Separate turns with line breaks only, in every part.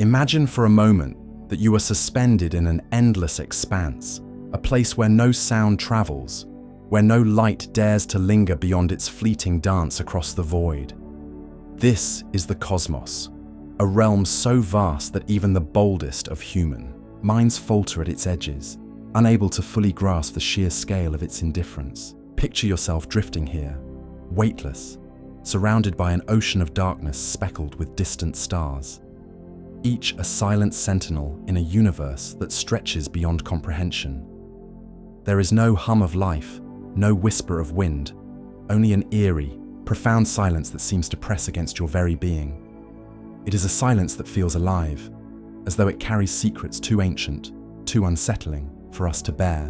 Imagine for a moment that you are suspended in an endless expanse, a place where no sound travels, where no light dares to linger beyond its fleeting dance across the void. This is the cosmos, a realm so vast that even the boldest of human minds falter at its edges, unable to fully grasp the sheer scale of its indifference. Picture yourself drifting here, weightless, surrounded by an ocean of darkness speckled with distant stars, each a silent sentinel in a universe that stretches beyond comprehension. There is no hum of life, no whisper of wind, only an eerie, profound silence that seems to press against your very being. It is a silence that feels alive, as though it carries secrets too ancient, too unsettling for us to bear.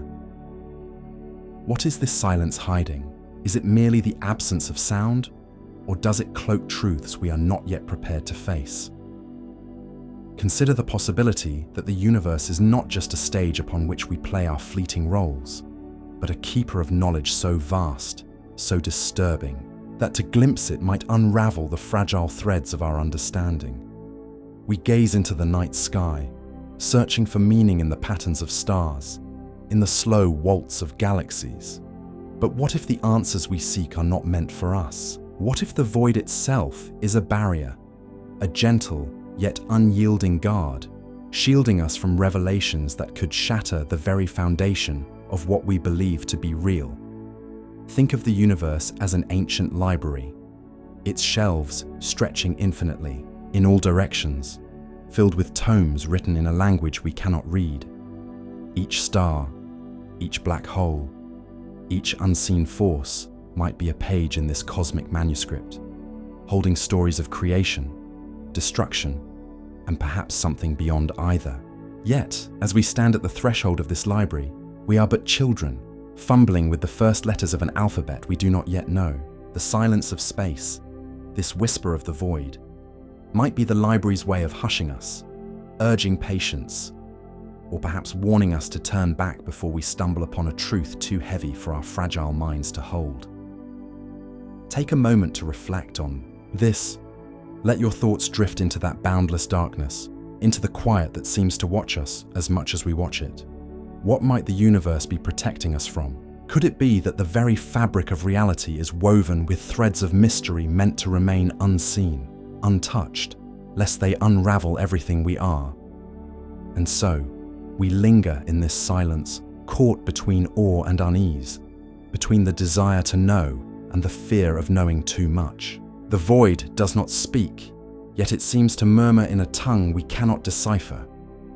What is this silence hiding? Is it merely the absence of sound, or does it cloak truths we are not yet prepared to face? Consider the possibility that the universe is not just a stage upon which we play our fleeting roles, but a keeper of knowledge so vast, so disturbing, that to glimpse it might unravel the fragile threads of our understanding. We gaze into the night sky, searching for meaning in the patterns of stars, in the slow waltz of galaxies. But what if the answers we seek are not meant for us? What if the void itself is a barrier, a gentle yet unyielding guard, shielding us from revelations that could shatter the very foundation of what we believe to be real? Think of the universe as an ancient library, its shelves stretching infinitely in all directions, filled with tomes written in a language we cannot read. Each star, each black hole, each unseen force might be a page in this cosmic manuscript, holding stories of creation, destruction, and perhaps something beyond either. Yet, as we stand at the threshold of this library, we are but children, fumbling with the first letters of an alphabet we do not yet know. The silence of space, this whisper of the void, might be the library's way of hushing us, urging patience, or perhaps warning us to turn back before we stumble upon a truth too heavy for our fragile minds to hold. Take a moment to reflect on this. Let your thoughts drift into that boundless darkness, into the quiet that seems to watch us as much as we watch it. What might the universe be protecting us from? Could it be that the very fabric of reality is woven with threads of mystery meant to remain unseen, untouched, lest they unravel everything we are? And so, we linger in this silence, caught between awe and unease, between the desire to know and the fear of knowing too much. The void does not speak, yet it seems to murmur in a tongue we cannot decipher,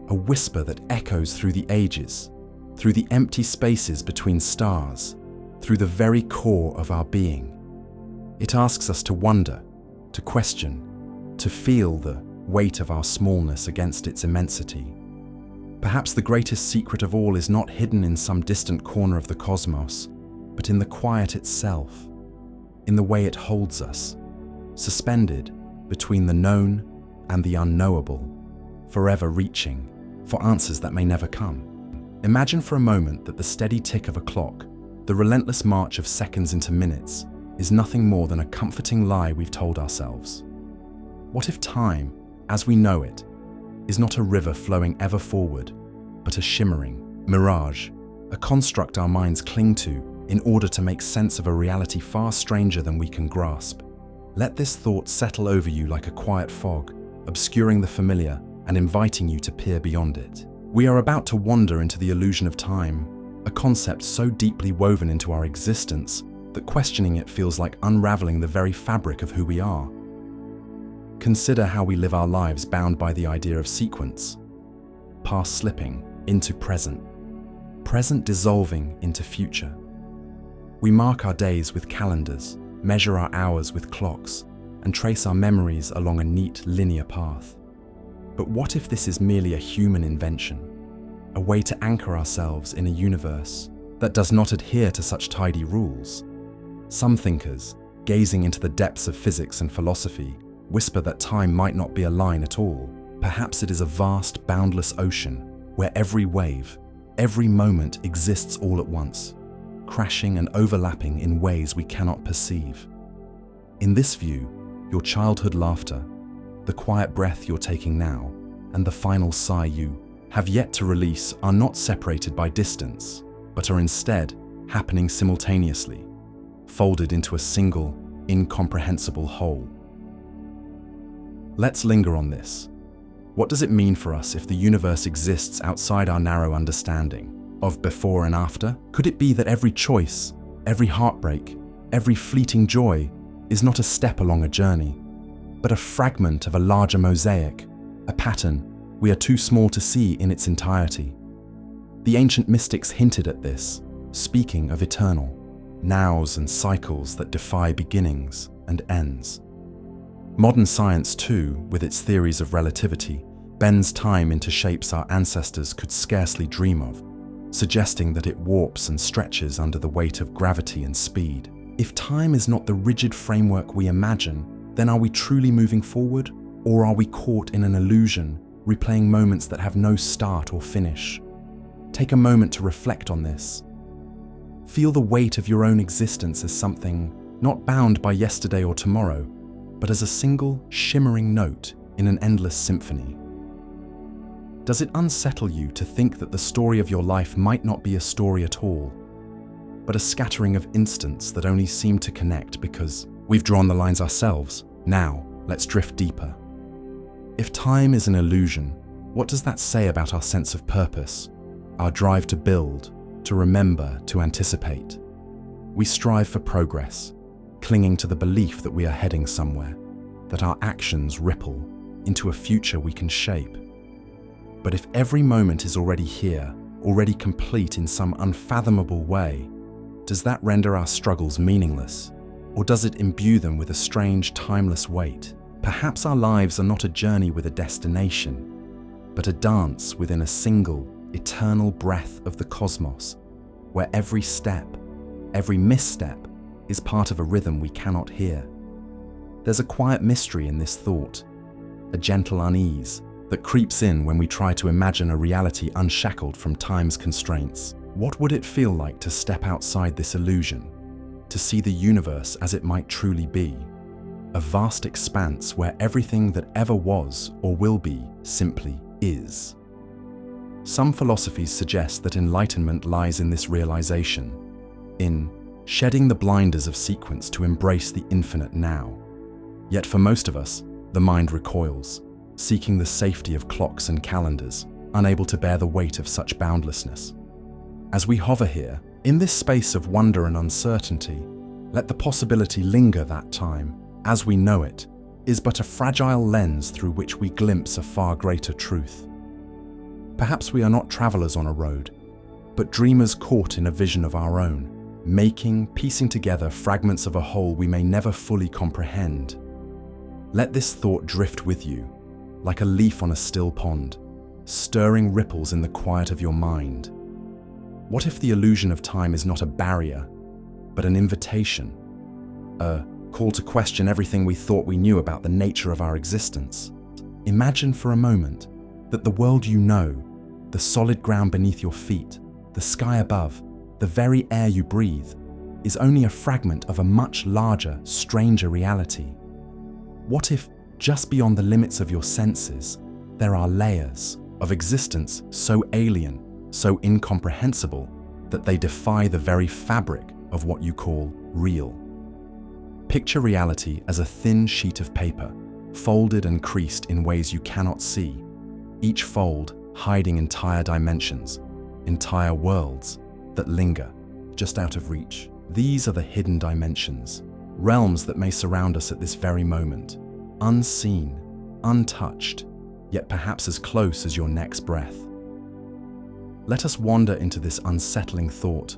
a whisper that echoes through the ages, through the empty spaces between stars, through the very core of our being. It asks us to wonder, to question, to feel the weight of our smallness against its immensity. Perhaps the greatest secret of all is not hidden in some distant corner of the cosmos, but in the quiet itself, in the way it holds us, suspended between the known and the unknowable, forever reaching for answers that may never come. Imagine for a moment that the steady tick of a clock, the relentless march of seconds into minutes, is nothing more than a comforting lie we've told ourselves. What if time, as we know it, is not a river flowing ever forward, but a shimmering mirage, a construct our minds cling to in order to make sense of a reality far stranger than we can grasp? Let this thought settle over you like a quiet fog, obscuring the familiar and inviting you to peer beyond it. We are about to wander into the illusion of time, a concept so deeply woven into our existence that questioning it feels like unraveling the very fabric of who we are. Consider how we live our lives bound by the idea of sequence, past slipping into present, present dissolving into future. We mark our days with calendars, measure our hours with clocks, and trace our memories along a neat, linear path. But what if this is merely a human invention, a way to anchor ourselves in a universe that does not adhere to such tidy rules? Some thinkers, gazing into the depths of physics and philosophy, whisper that time might not be a line at all. Perhaps it is a vast, boundless ocean where every wave, every moment exists all at once, crashing and overlapping in ways we cannot perceive. In this view, your childhood laughter, the quiet breath you're taking now, and the final sigh you have yet to release are not separated by distance, but are instead happening simultaneously, folded into a single, incomprehensible whole. Let's linger on this. What does it mean for us if the universe exists outside our narrow understanding of before and after? Could it be that every choice, every heartbreak, every fleeting joy is not a step along a journey, but a fragment of a larger mosaic, a pattern we are too small to see in its entirety? The ancient mystics hinted at this, speaking of eternal nows and cycles that defy beginnings and ends. Modern science, too, with its theories of relativity, bends time into shapes our ancestors could scarcely dream of, suggesting that it warps and stretches under the weight of gravity and speed. If time is not the rigid framework we imagine, then are we truly moving forward, or are we caught in an illusion, replaying moments that have no start or finish? Take a moment to reflect on this. Feel the weight of your own existence as something not bound by yesterday or tomorrow, but as a single, shimmering note in an endless symphony. Does it unsettle you to think that the story of your life might not be a story at all, but a scattering of instants that only seem to connect because we've drawn the lines ourselves? Now, let's drift deeper. If time is an illusion, what does that say about our sense of purpose, our drive to build, to remember, to anticipate? We strive for progress, clinging to the belief that we are heading somewhere, that our actions ripple into a future we can shape. But if every moment is already here, already complete in some unfathomable way, does that render our struggles meaningless? Or does it imbue them with a strange, timeless weight? Perhaps our lives are not a journey with a destination, but a dance within a single, eternal breath of the cosmos, where every step, every misstep, is part of a rhythm we cannot hear. There's a quiet mystery in this thought, a gentle unease that creeps in when we try to imagine a reality unshackled from time's constraints. What would it feel like to step outside this illusion, to see the universe as it might truly be? A vast expanse where everything that ever was or will be simply is. Some philosophies suggest that enlightenment lies in this realization, in shedding the blinders of sequence to embrace the infinite now. Yet for most of us, the mind recoils, seeking the safety of clocks and calendars, unable to bear the weight of such boundlessness. As we hover here, in this space of wonder and uncertainty, let the possibility linger that time, as we know it, is but a fragile lens through which we glimpse a far greater truth. Perhaps we are not travelers on a road, but dreamers caught in a vision of our own, piecing together fragments of a whole we may never fully comprehend. Let this thought drift with you, like a leaf on a still pond, stirring ripples in the quiet of your mind. What if the illusion of time is not a barrier, but an invitation, a call to question everything we thought we knew about the nature of our existence? Imagine for a moment that the world you know, the solid ground beneath your feet, the sky above, the very air you breathe, is only a fragment of a much larger, stranger reality. What if, just beyond the limits of your senses, there are layers of existence so alien, so incomprehensible, that they defy the very fabric of what you call real? Picture reality as a thin sheet of paper, folded and creased in ways you cannot see, each fold hiding entire dimensions, entire worlds that linger just out of reach. These are the hidden dimensions, realms that may surround us at this very moment, unseen, untouched, yet perhaps as close as your next breath. Let us wander into this unsettling thought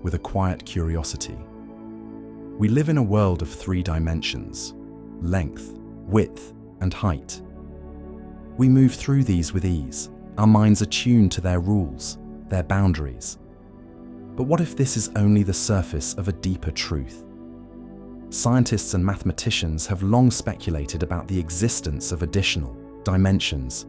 with a quiet curiosity. We live in a world of 3 dimensions: length, width, and height. We move through these with ease, our minds attuned to their rules, their boundaries. But what if this is only the surface of a deeper truth? Scientists and mathematicians have long speculated about the existence of additional dimensions,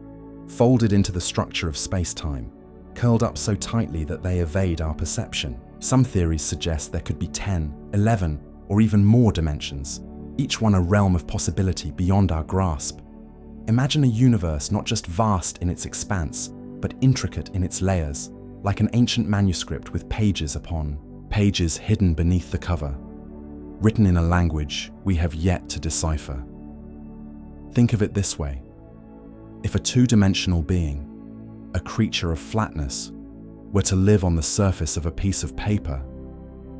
folded into the structure of space-time, curled up so tightly that they evade our perception. Some theories suggest there could be 10, 11, or even more dimensions, each one a realm of possibility beyond our grasp. Imagine a universe not just vast in its expanse, but intricate in its layers, like an ancient manuscript with pages upon pages hidden beneath the cover, written in a language we have yet to decipher. Think of it this way. If a two-dimensional being, a creature of flatness, were to live on the surface of a piece of paper,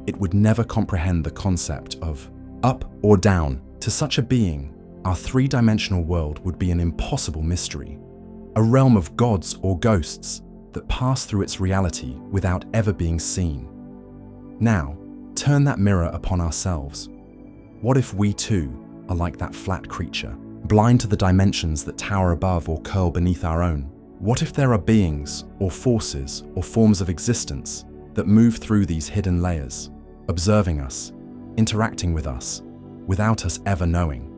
it would never comprehend the concept of up or down. To such a being, our three-dimensional world would be an impossible mystery, a realm of gods or ghosts that pass through its reality without ever being seen. Now, turn that mirror upon ourselves. What if we too are like that flat creature, blind to the dimensions that tower above or curl beneath our own? What if there are beings, or forces, or forms of existence that move through these hidden layers, observing us, interacting with us, without us ever knowing?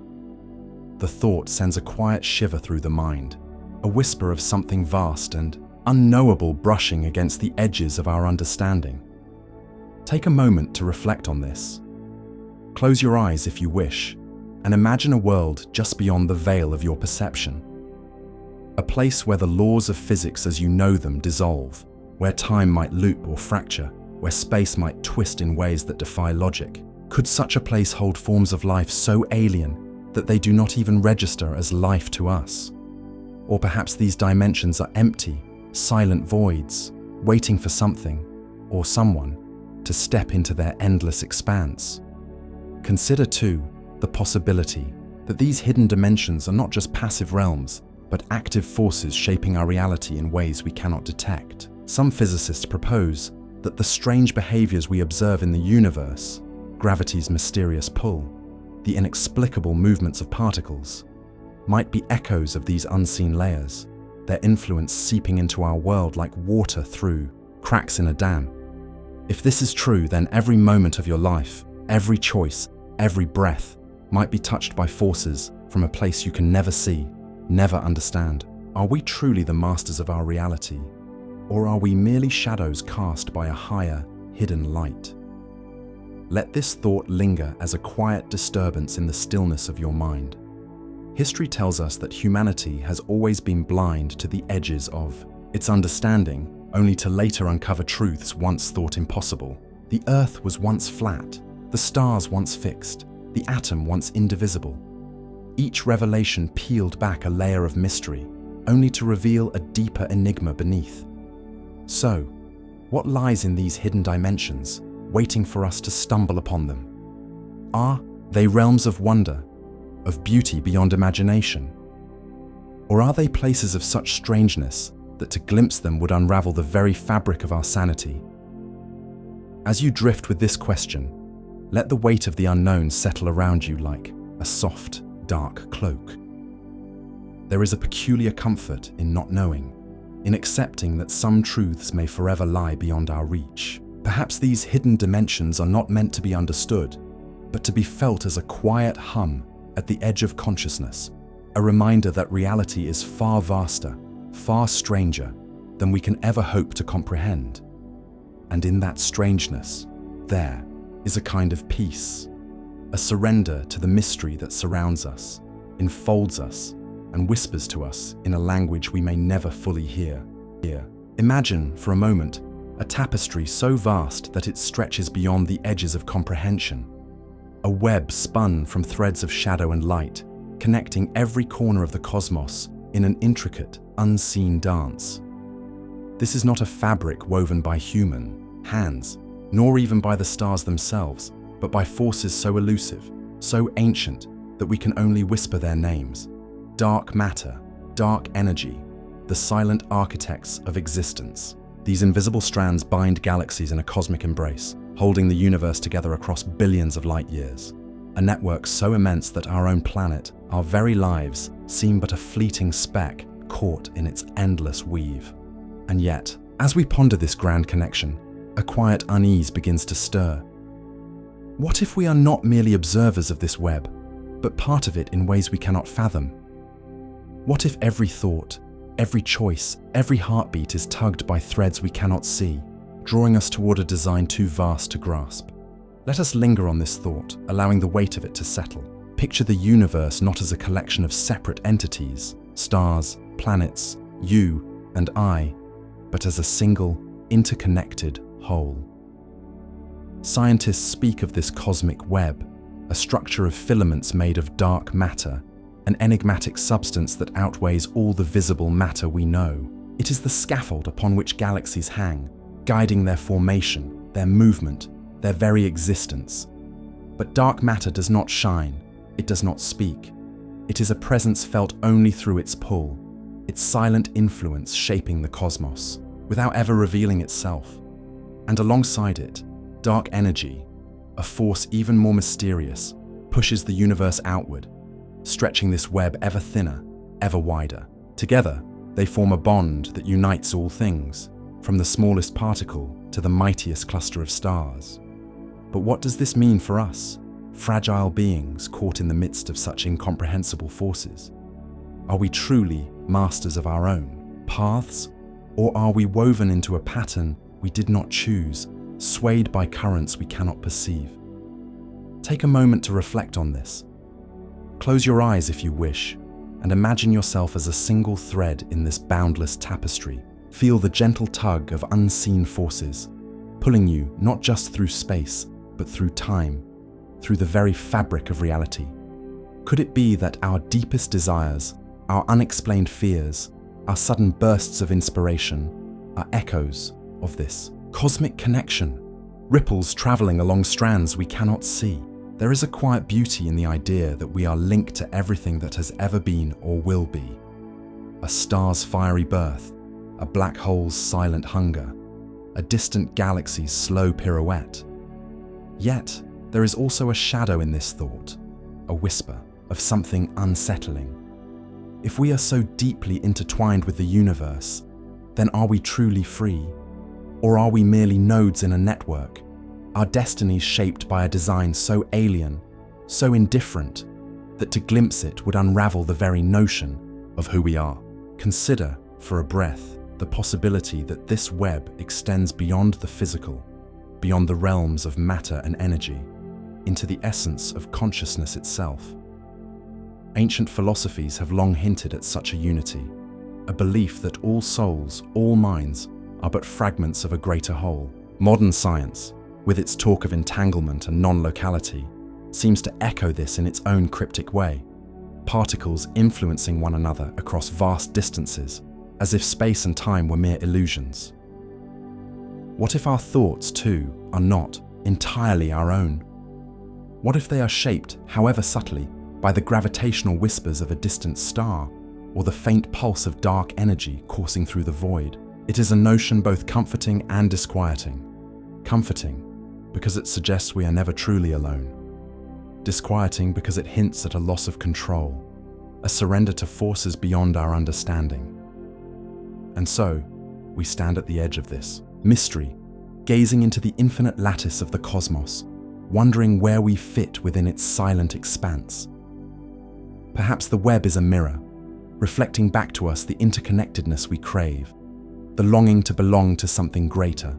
The thought sends a quiet shiver through the mind, a whisper of something vast and unknowable brushing against the edges of our understanding. Take a moment to reflect on this. Close your eyes if you wish, and imagine a world just beyond the veil of your perception. A place where the laws of physics as you know them dissolve, where time might loop or fracture, where space might twist in ways that defy logic. Could such a place hold forms of life so alien that they do not even register as life to us? Or perhaps these dimensions are empty, silent voids, waiting for something, or someone, to step into their endless expanse. Consider too the possibility that these hidden dimensions are not just passive realms, but active forces shaping our reality in ways we cannot detect. Some physicists propose that the strange behaviors we observe in the universe, gravity's mysterious pull, the inexplicable movements of particles, might be echoes of these unseen layers, their influence seeping into our world like water through cracks in a dam. If this is true, then every moment of your life, every choice, every breath might be touched by forces from a place you can never see, never understand. Are we truly the masters of our reality, or are we merely shadows cast by a higher, hidden light? Let this thought linger as a quiet disturbance in the stillness of your mind. History tells us that humanity has always been blind to the edges of its understanding, only to later uncover truths once thought impossible. The Earth was once flat, the stars once fixed, the atom once indivisible. Each revelation peeled back a layer of mystery, only to reveal a deeper enigma beneath. So, what lies in these hidden dimensions, waiting for us to stumble upon them? Are they realms of wonder, of beauty beyond imagination? Or are they places of such strangeness that to glimpse them would unravel the very fabric of our sanity? As you drift with this question, let the weight of the unknown settle around you like a soft, dark cloak. There is a peculiar comfort in not knowing, in accepting that some truths may forever lie beyond our reach. Perhaps these hidden dimensions are not meant to be understood, but to be felt as a quiet hum at the edge of consciousness, a reminder that reality is far vaster, far stranger than we can ever hope to comprehend. And in that strangeness, there is a kind of peace, a surrender to the mystery that surrounds us, enfolds us, and whispers to us in a language we may never fully hear. Imagine, for a moment, a tapestry so vast that it stretches beyond the edges of comprehension, a web spun from threads of shadow and light, connecting every corner of the cosmos in an intricate, unseen dance. This is not a fabric woven by human hands, nor even by the stars themselves, but by forces so elusive, so ancient, that we can only whisper their names. Dark matter, dark energy, the silent architects of existence. These invisible strands bind galaxies in a cosmic embrace, holding the universe together across billions of light years. A network so immense that our own planet, our very lives, seem but a fleeting speck caught in its endless weave. And yet, as we ponder this grand connection, a quiet unease begins to stir. What if we are not merely observers of this web, but part of it in ways we cannot fathom? What if every thought, every choice, every heartbeat is tugged by threads we cannot see, drawing us toward a design too vast to grasp? Let us linger on this thought, allowing the weight of it to settle. Picture the universe not as a collection of separate entities, stars, planets, you and I, but as a single, interconnected whole. Scientists speak of this cosmic web, a structure of filaments made of dark matter, an enigmatic substance that outweighs all the visible matter we know. It is the scaffold upon which galaxies hang, guiding their formation, their movement, their very existence. But dark matter does not shine, it does not speak. It is a presence felt only through its pull, its silent influence shaping the cosmos, without ever revealing itself. And alongside it, dark energy, a force even more mysterious, pushes the universe outward, stretching this web ever thinner, ever wider. Together, they form a bond that unites all things, from the smallest particle to the mightiest cluster of stars. But what does this mean for us, fragile beings caught in the midst of such incomprehensible forces? Are we truly masters of our own paths, or are we woven into a pattern we did not choose, swayed by currents we cannot perceive? Take a moment to reflect on this. Close your eyes if you wish, and imagine yourself as a single thread in this boundless tapestry. Feel the gentle tug of unseen forces, pulling you not just through space, but through time, through the very fabric of reality. Could it be that our deepest desires, our unexplained fears, our sudden bursts of inspiration, are echoes of this cosmic connection, ripples traveling along strands we cannot see? There is a quiet beauty in the idea that we are linked to everything that has ever been or will be. A star's fiery birth, a black hole's silent hunger, a distant galaxy's slow pirouette. Yet, there is also a shadow in this thought, a whisper of something unsettling. If we are so deeply intertwined with the universe, then are we truly free? Or are we merely nodes in a network, our destinies shaped by a design so alien, so indifferent, that to glimpse it would unravel the very notion of who we are? Consider, for a breath, the possibility that this web extends beyond the physical, beyond the realms of matter and energy, into the essence of consciousness itself. Ancient philosophies have long hinted at such a unity, a belief that all souls, all minds, are but fragments of a greater whole. Modern science, with its talk of entanglement and non-locality, seems to echo this in its own cryptic way, particles influencing one another across vast distances, as if space and time were mere illusions. What if our thoughts, too, are not entirely our own? What if they are shaped, however subtly, by the gravitational whispers of a distant star, or the faint pulse of dark energy coursing through the void? It is a notion both comforting and disquieting. Comforting, because it suggests we are never truly alone. Disquieting because it hints at a loss of control, a surrender to forces beyond our understanding. And so, we stand at the edge of this mystery, gazing into the infinite lattice of the cosmos, wondering where we fit within its silent expanse. Perhaps the web is a mirror, reflecting back to us the interconnectedness we crave, the longing to belong to something greater.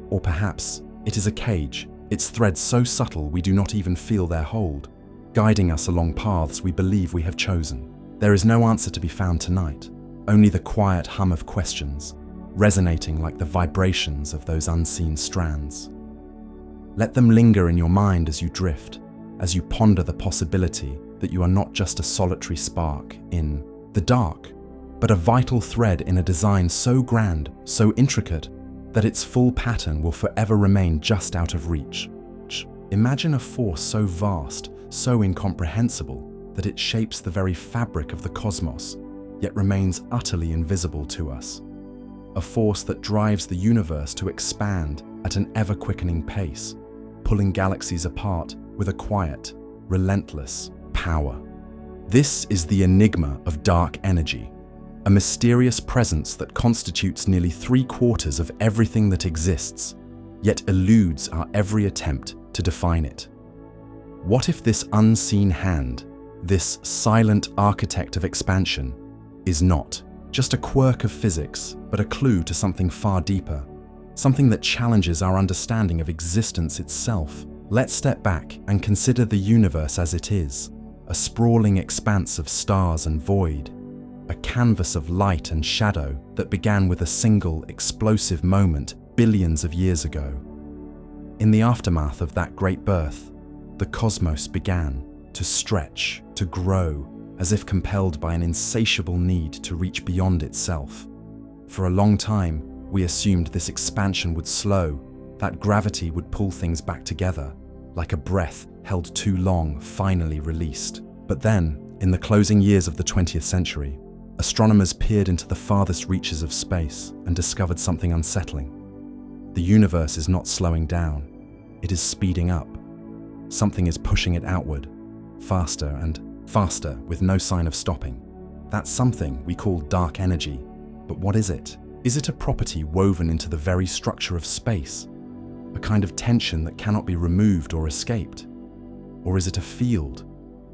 Or perhaps it is a cage, its threads so subtle we do not even feel their hold, guiding us along paths we believe we have chosen. There is no answer to be found tonight, only the quiet hum of questions, resonating like the vibrations of those unseen strands. Let them linger in your mind as you drift, as you ponder the possibility that you are not just a solitary spark in the dark, but a vital thread in a design so grand, so intricate, that its full pattern will forever remain just out of reach. Imagine a force so vast, so incomprehensible, that it shapes the very fabric of the cosmos, yet remains utterly invisible to us. A force that drives the universe to expand at an ever-quickening pace, pulling galaxies apart with a quiet, relentless power. This is the enigma of dark energy, a mysterious presence that constitutes nearly 3/4 of everything that exists, yet eludes our every attempt to define it. What if this unseen hand, this silent architect of expansion, is not just a quirk of physics, but a clue to something far deeper, something that challenges our understanding of existence itself? Let's step back and consider the universe as it is, a sprawling expanse of stars and void. canvas of light and shadow that began with a single explosive moment billions of years ago. In the aftermath of that great birth, the cosmos began to stretch, to grow, as if compelled by an insatiable need to reach beyond itself. For a long time, we assumed this expansion would slow, that gravity would pull things back together, like a breath held too long, finally released. But then, in the closing years of the 20th century, astronomers peered into the farthest reaches of space and discovered something unsettling. The universe is not slowing down, it is speeding up. Something is pushing it outward, faster and faster, with no sign of stopping. That something we call dark energy. But what is it? Is it a property woven into the very structure of space? A kind of tension that cannot be removed or escaped? Or is it a field,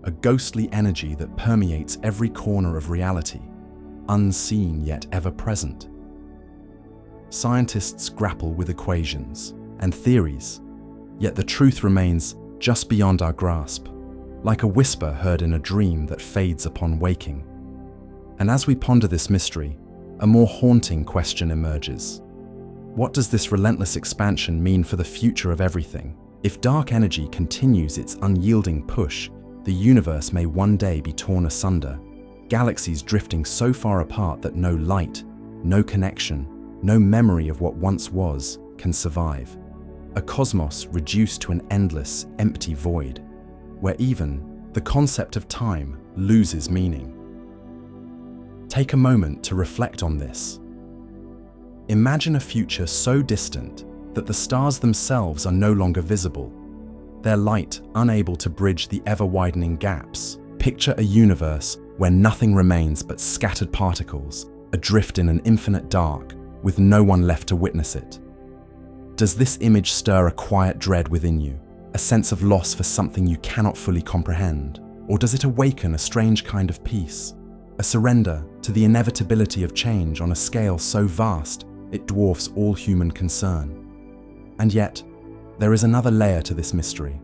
a ghostly energy that permeates every corner of reality, unseen yet ever present? Scientists grapple with equations and theories, yet the truth remains just beyond our grasp, like a whisper heard in a dream that fades upon waking. And as we ponder this mystery, a more haunting question emerges. What does this relentless expansion mean for the future of everything? If dark energy continues its unyielding push, the universe may one day be torn asunder, galaxies drifting so far apart that no light, no connection, no memory of what once was can survive. A cosmos reduced to an endless, empty void, where even the concept of time loses meaning. Take a moment to reflect on this. Imagine a future so distant that the stars themselves are no longer visible, their light unable to bridge the ever-widening gaps. Picture a universe where nothing remains but scattered particles, adrift in an infinite dark, with no one left to witness it. Does this image stir a quiet dread within you, a sense of loss for something you cannot fully comprehend? Or does it awaken a strange kind of peace, a surrender to the inevitability of change on a scale so vast it dwarfs all human concern? And yet, there is another layer to this mystery,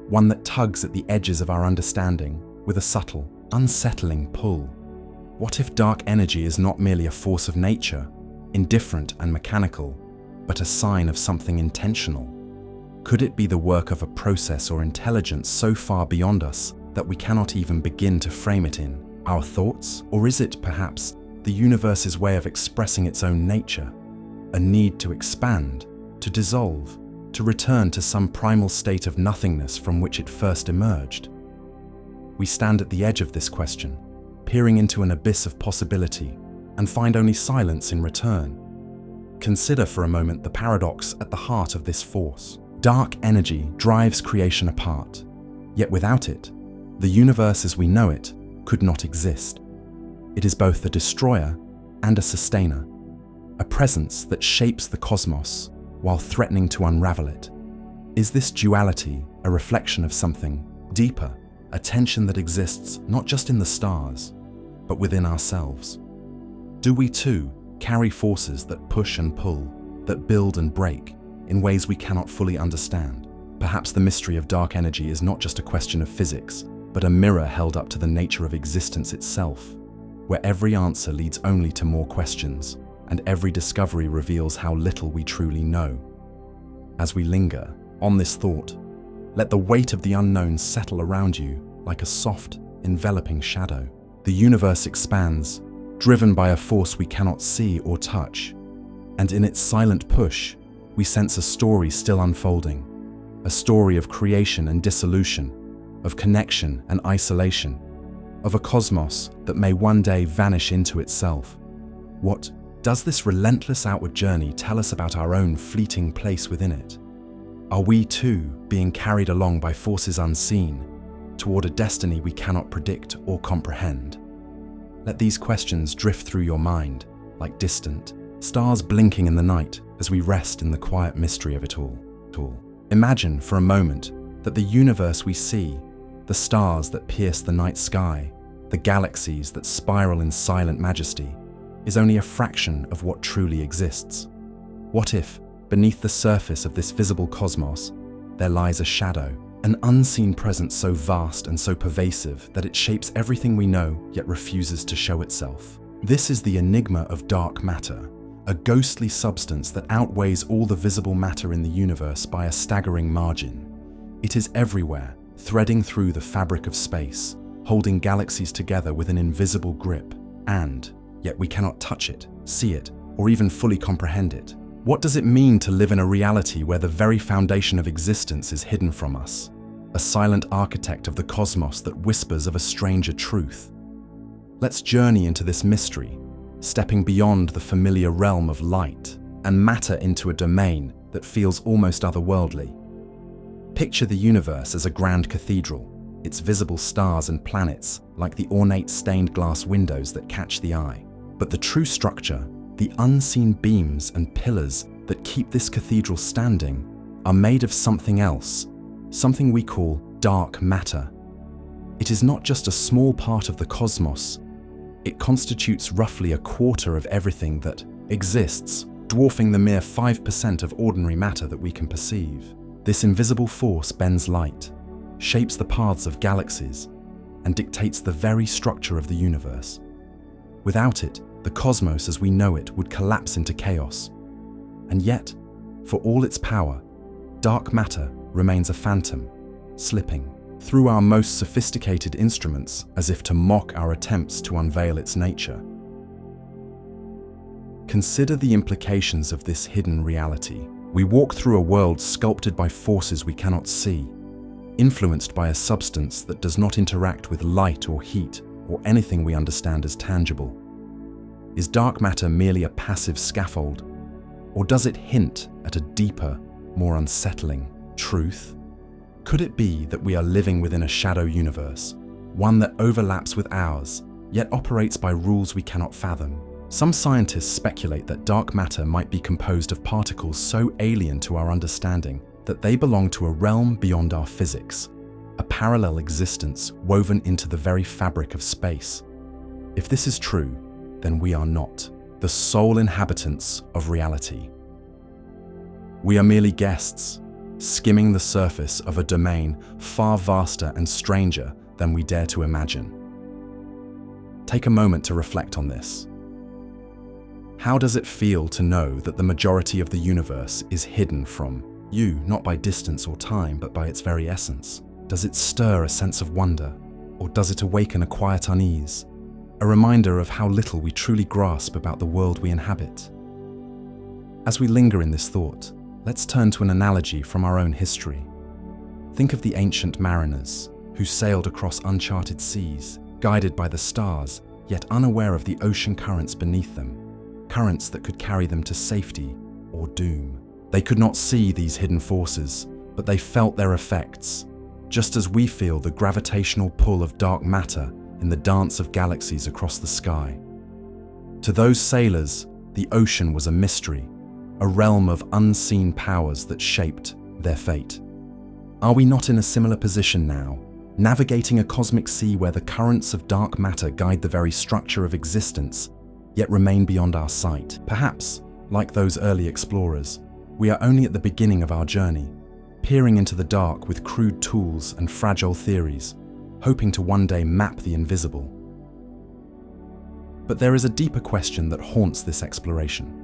one that tugs at the edges of our understanding with a subtle, unsettling pull. What if dark energy is not merely a force of nature, indifferent and mechanical, but a sign of something intentional? Could it be the work of a process or intelligence so far beyond us that we cannot even begin to frame it in our thoughts? Or is it, perhaps, the universe's way of expressing its own nature, a need to expand, to dissolve, to return to some primal state of nothingness from which it first emerged? We stand at the edge of this question, peering into an abyss of possibility, and find only silence in return. Consider for a moment the paradox at the heart of this force. Dark energy drives creation apart, yet without it, the universe as we know it could not exist. It is both a destroyer and a sustainer, a presence that shapes the cosmos while threatening to unravel it. Is this duality a reflection of something deeper, a tension that exists not just in the stars, but within ourselves? Do we too carry forces that push and pull, that build and break, in ways we cannot fully understand? Perhaps the mystery of dark energy is not just a question of physics, but a mirror held up to the nature of existence itself, where every answer leads only to more questions, and every discovery reveals how little we truly know. As we linger on this thought, let the weight of the unknown settle around you like a soft, enveloping shadow. The universe expands, driven by a force we cannot see or touch, and in its silent push, we sense a story still unfolding, a story of creation and dissolution, of connection and isolation, of a cosmos that may one day vanish into itself. What does this relentless outward journey tell us about our own fleeting place within it? Are we too being carried along by forces unseen toward a destiny we cannot predict or comprehend? Let these questions drift through your mind like distant stars blinking in the night as we rest in the quiet mystery of it all. Imagine for a moment that the universe we see, the stars that pierce the night sky, the galaxies that spiral in silent majesty, is only a fraction of what truly exists. What if, beneath the surface of this visible cosmos, there lies a shadow, an unseen presence so vast and so pervasive that it shapes everything we know yet refuses to show itself? This is the enigma of dark matter, a ghostly substance that outweighs all the visible matter in the universe by a staggering margin. It is everywhere, threading through the fabric of space, holding galaxies together with an invisible grip, and yet we cannot touch it, see it, or even fully comprehend it. What does it mean to live in a reality where the very foundation of existence is hidden from us? A silent architect of the cosmos that whispers of a stranger truth. Let's journey into this mystery, stepping beyond the familiar realm of light and matter into a domain that feels almost otherworldly. Picture the universe as a grand cathedral, its visible stars and planets like the ornate stained glass windows that catch the eye. But the true structure, the unseen beams and pillars that keep this cathedral standing, are made of something else, something we call dark matter. It is not just a small part of the cosmos. It constitutes roughly a quarter of everything that exists, dwarfing the mere 5% of ordinary matter that we can perceive. This invisible force bends light, shapes the paths of galaxies, and dictates the very structure of the universe. Without it, the cosmos as we know it would collapse into chaos. And yet, for all its power, dark matter remains a phantom, slipping through our most sophisticated instruments as if to mock our attempts to unveil its nature. Consider the implications of this hidden reality. We walk through a world sculpted by forces we cannot see, influenced by a substance that does not interact with light or heat or anything we understand as tangible. Is dark matter merely a passive scaffold, or does it hint at a deeper, more unsettling truth? Could it be that we are living within a shadow universe, one that overlaps with ours, yet operates by rules we cannot fathom? Some scientists speculate that dark matter might be composed of particles so alien to our understanding that they belong to a realm beyond our physics, a parallel existence woven into the very fabric of space. If this is true, then we are not the sole inhabitants of reality. We are merely guests, skimming the surface of a domain far vaster and stranger than we dare to imagine. Take a moment to reflect on this. How does it feel to know that the majority of the universe is hidden from you, not by distance or time, but by its very essence? Does it stir a sense of wonder, or does it awaken a quiet unease, a reminder of how little we truly grasp about the world we inhabit? As we linger in this thought, let's turn to an analogy from our own history. Think of the ancient mariners who sailed across uncharted seas, guided by the stars, yet unaware of the ocean currents beneath them, currents that could carry them to safety or doom. They could not see these hidden forces, but they felt their effects, just as we feel the gravitational pull of dark matter in the dance of galaxies across the sky. To those sailors, the ocean was a mystery, a realm of unseen powers that shaped their fate. Are we not in a similar position now, navigating a cosmic sea where the currents of dark matter guide the very structure of existence, yet remain beyond our sight? Perhaps, like those early explorers, we are only at the beginning of our journey, peering into the dark with crude tools and fragile theories, hoping to one day map the invisible. But there is a deeper question that haunts this exploration.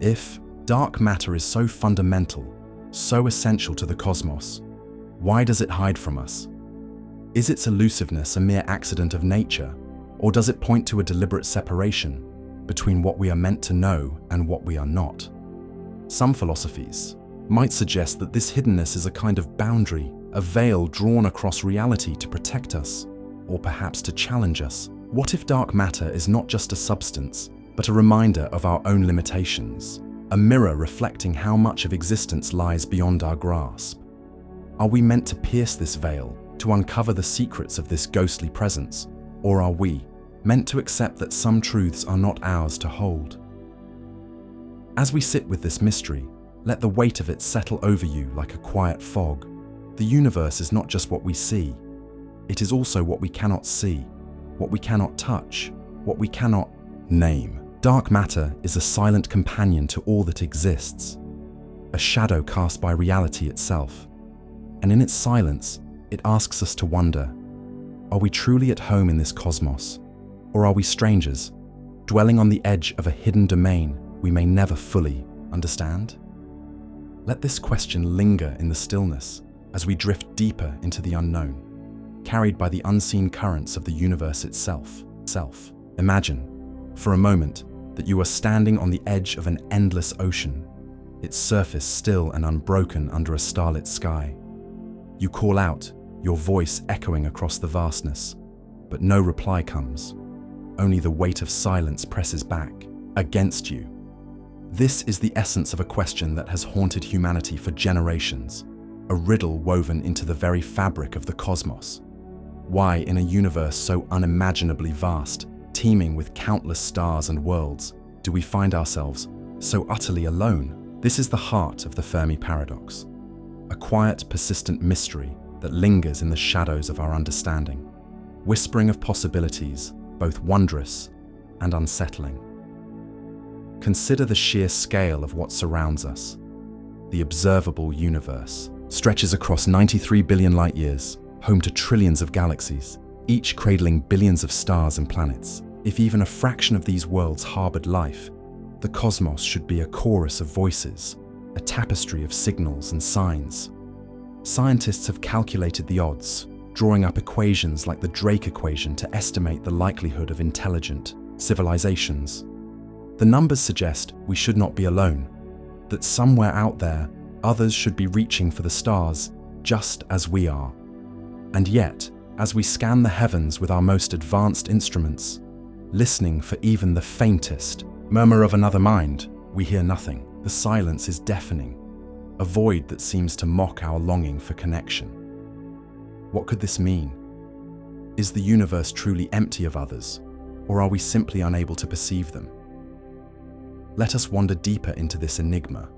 If dark matter is so fundamental, so essential to the cosmos, why does it hide from us? Is its elusiveness a mere accident of nature, or does it point to a deliberate separation between what we are meant to know and what we are not? Some philosophies might suggest that this hiddenness is a kind of boundary, a veil drawn across reality to protect us, or perhaps to challenge us. What if dark matter is not just a substance, but a reminder of our own limitations, a mirror reflecting how much of existence lies beyond our grasp? Are we meant to pierce this veil, to uncover the secrets of this ghostly presence, or are we meant to accept that some truths are not ours to hold? As we sit with this mystery, let the weight of it settle over you like a quiet fog. The universe is not just what we see, it is also what we cannot see, what we cannot touch, what we cannot name. Dark matter is a silent companion to all that exists, a shadow cast by reality itself. And in its silence, it asks us to wonder, are we truly at home in this cosmos, or are we strangers dwelling on the edge of a hidden domain we may never fully understand? Let this question linger in the stillness as we drift deeper into the unknown, carried by the unseen currents of the universe itself. Imagine, for a moment, that you are standing on the edge of an endless ocean, its surface still and unbroken under a starlit sky. You call out, your voice echoing across the vastness, but no reply comes. Only the weight of silence presses back, against you. This is the essence of a question that has haunted humanity for generations, a riddle woven into the very fabric of the cosmos. Why, in a universe so unimaginably vast, teeming with countless stars and worlds, do we find ourselves so utterly alone? This is the heart of the Fermi paradox, a quiet, persistent mystery that lingers in the shadows of our understanding, whispering of possibilities, both wondrous and unsettling. Consider the sheer scale of what surrounds us. The observable universe stretches across 93 billion light-years, home to trillions of galaxies, each cradling billions of stars and planets. If even a fraction of these worlds harbored life, the cosmos should be a chorus of voices, a tapestry of signals and signs. Scientists have calculated the odds, drawing up equations like the Drake equation to estimate the likelihood of intelligent civilizations. The numbers suggest we should not be alone, that somewhere out there, others should be reaching for the stars just as we are. And yet, as we scan the heavens with our most advanced instruments, listening for even the faintest murmur of another mind, we hear nothing. The silence is deafening, a void that seems to mock our longing for connection. What could this mean? Is the universe truly empty of others, or are we simply unable to perceive them? Let us wander deeper into this enigma.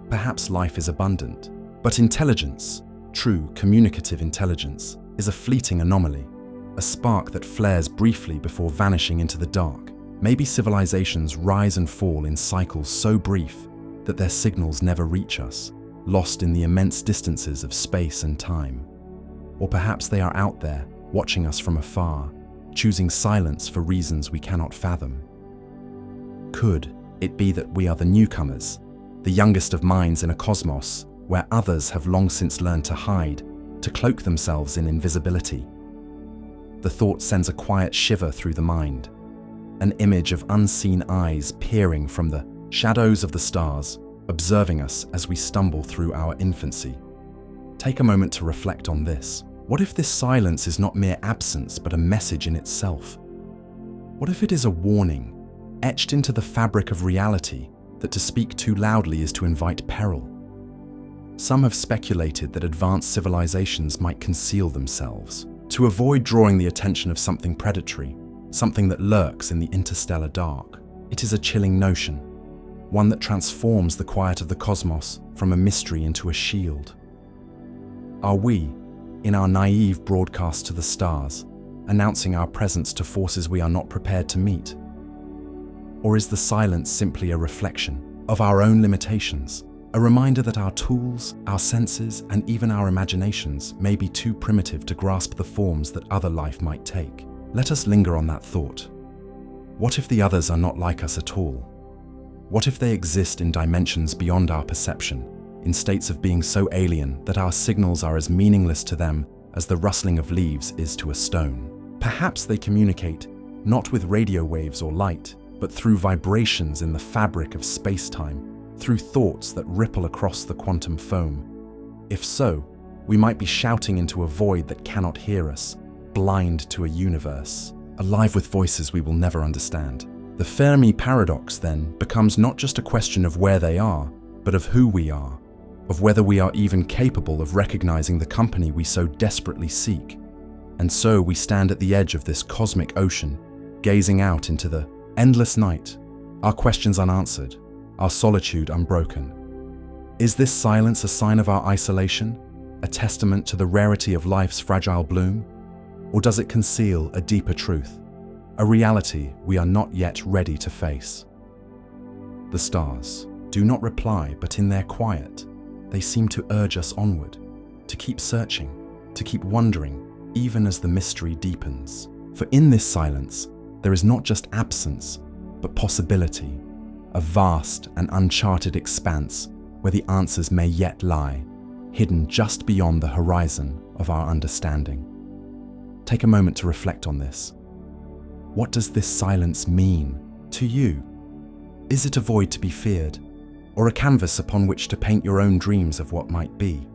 Perhaps life is abundant, but intelligence, true communicative intelligence, is a fleeting anomaly, a spark that flares briefly before vanishing into the dark. Maybe civilizations rise and fall in cycles so brief that their signals never reach us, lost in the immense distances of space and time. Or perhaps they are out there, watching us from afar, choosing silence for reasons we cannot fathom. Could it be that we are the newcomers, the youngest of minds in a cosmos where others have long since learned to hide, to cloak themselves in invisibility? The thought sends a quiet shiver through the mind, an image of unseen eyes peering from the shadows of the stars, observing us as we stumble through our infancy. Take a moment to reflect on this. What if this silence is not mere absence but a message in itself? What if it is a warning, etched into the fabric of reality, that to speak too loudly is to invite peril? Some have speculated that advanced civilizations might conceal themselves, to avoid drawing the attention of something predatory, something that lurks in the interstellar dark. It is a chilling notion, one that transforms the quiet of the cosmos from a mystery into a shield. Are we, in our naive broadcast to the stars, announcing our presence to forces we are not prepared to meet? Or is the silence simply a reflection of our own limitations, a reminder that our tools, our senses, and even our imaginations may be too primitive to grasp the forms that other life might take? Let us linger on that thought. What if the others are not like us at all? What if they exist in dimensions beyond our perception, in states of being so alien that our signals are as meaningless to them as the rustling of leaves is to a stone? Perhaps they communicate not with radio waves or light, but through vibrations in the fabric of space-time, through thoughts that ripple across the quantum foam. If so, we might be shouting into a void that cannot hear us, blind to a universe, alive with voices we will never understand. The Fermi paradox, then, becomes not just a question of where they are, but of who we are, of whether we are even capable of recognizing the company we so desperately seek. And so we stand at the edge of this cosmic ocean, gazing out into the endless night, our questions unanswered, our solitude unbroken. Is this silence a sign of our isolation, a testament to the rarity of life's fragile bloom? Or does it conceal a deeper truth, a reality we are not yet ready to face? The stars do not reply, but in their quiet, they seem to urge us onward, to keep searching, to keep wondering, even as the mystery deepens. For in this silence, there is not just absence, but possibility, a vast and uncharted expanse where the answers may yet lie, hidden just beyond the horizon of our understanding. Take a moment to reflect on this. What does this silence mean to you? Is it a void to be feared, or a canvas upon which to paint your own dreams of what might be?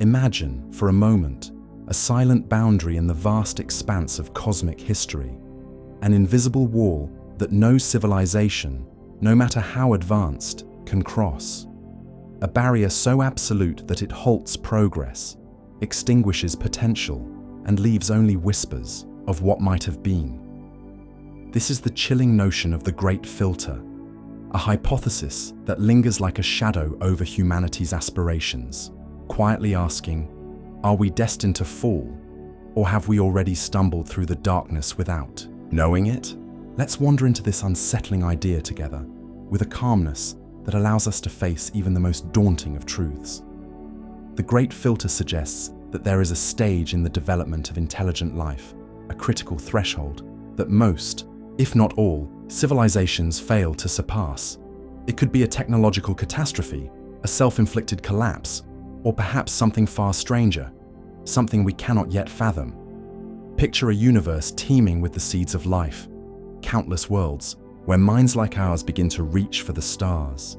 Imagine, for a moment, a silent boundary in the vast expanse of cosmic history, an invisible wall that no civilization, no matter how advanced, can cross. A barrier so absolute that it halts progress, extinguishes potential, and leaves only whispers of what might have been. This is the chilling notion of the Great Filter, a hypothesis that lingers like a shadow over humanity's aspirations, quietly asking, are we destined to fall, or have we already stumbled through the darkness without knowing it? Let's wander into this unsettling idea together, with a calmness that allows us to face even the most daunting of truths. The Great Filter suggests that there is a stage in the development of intelligent life, a critical threshold, that most, if not all, civilizations fail to surpass. It could be a technological catastrophe, a self-inflicted collapse, or perhaps something far stranger, something we cannot yet fathom. Picture a universe teeming with the seeds of life, countless worlds, where minds like ours begin to reach for the stars,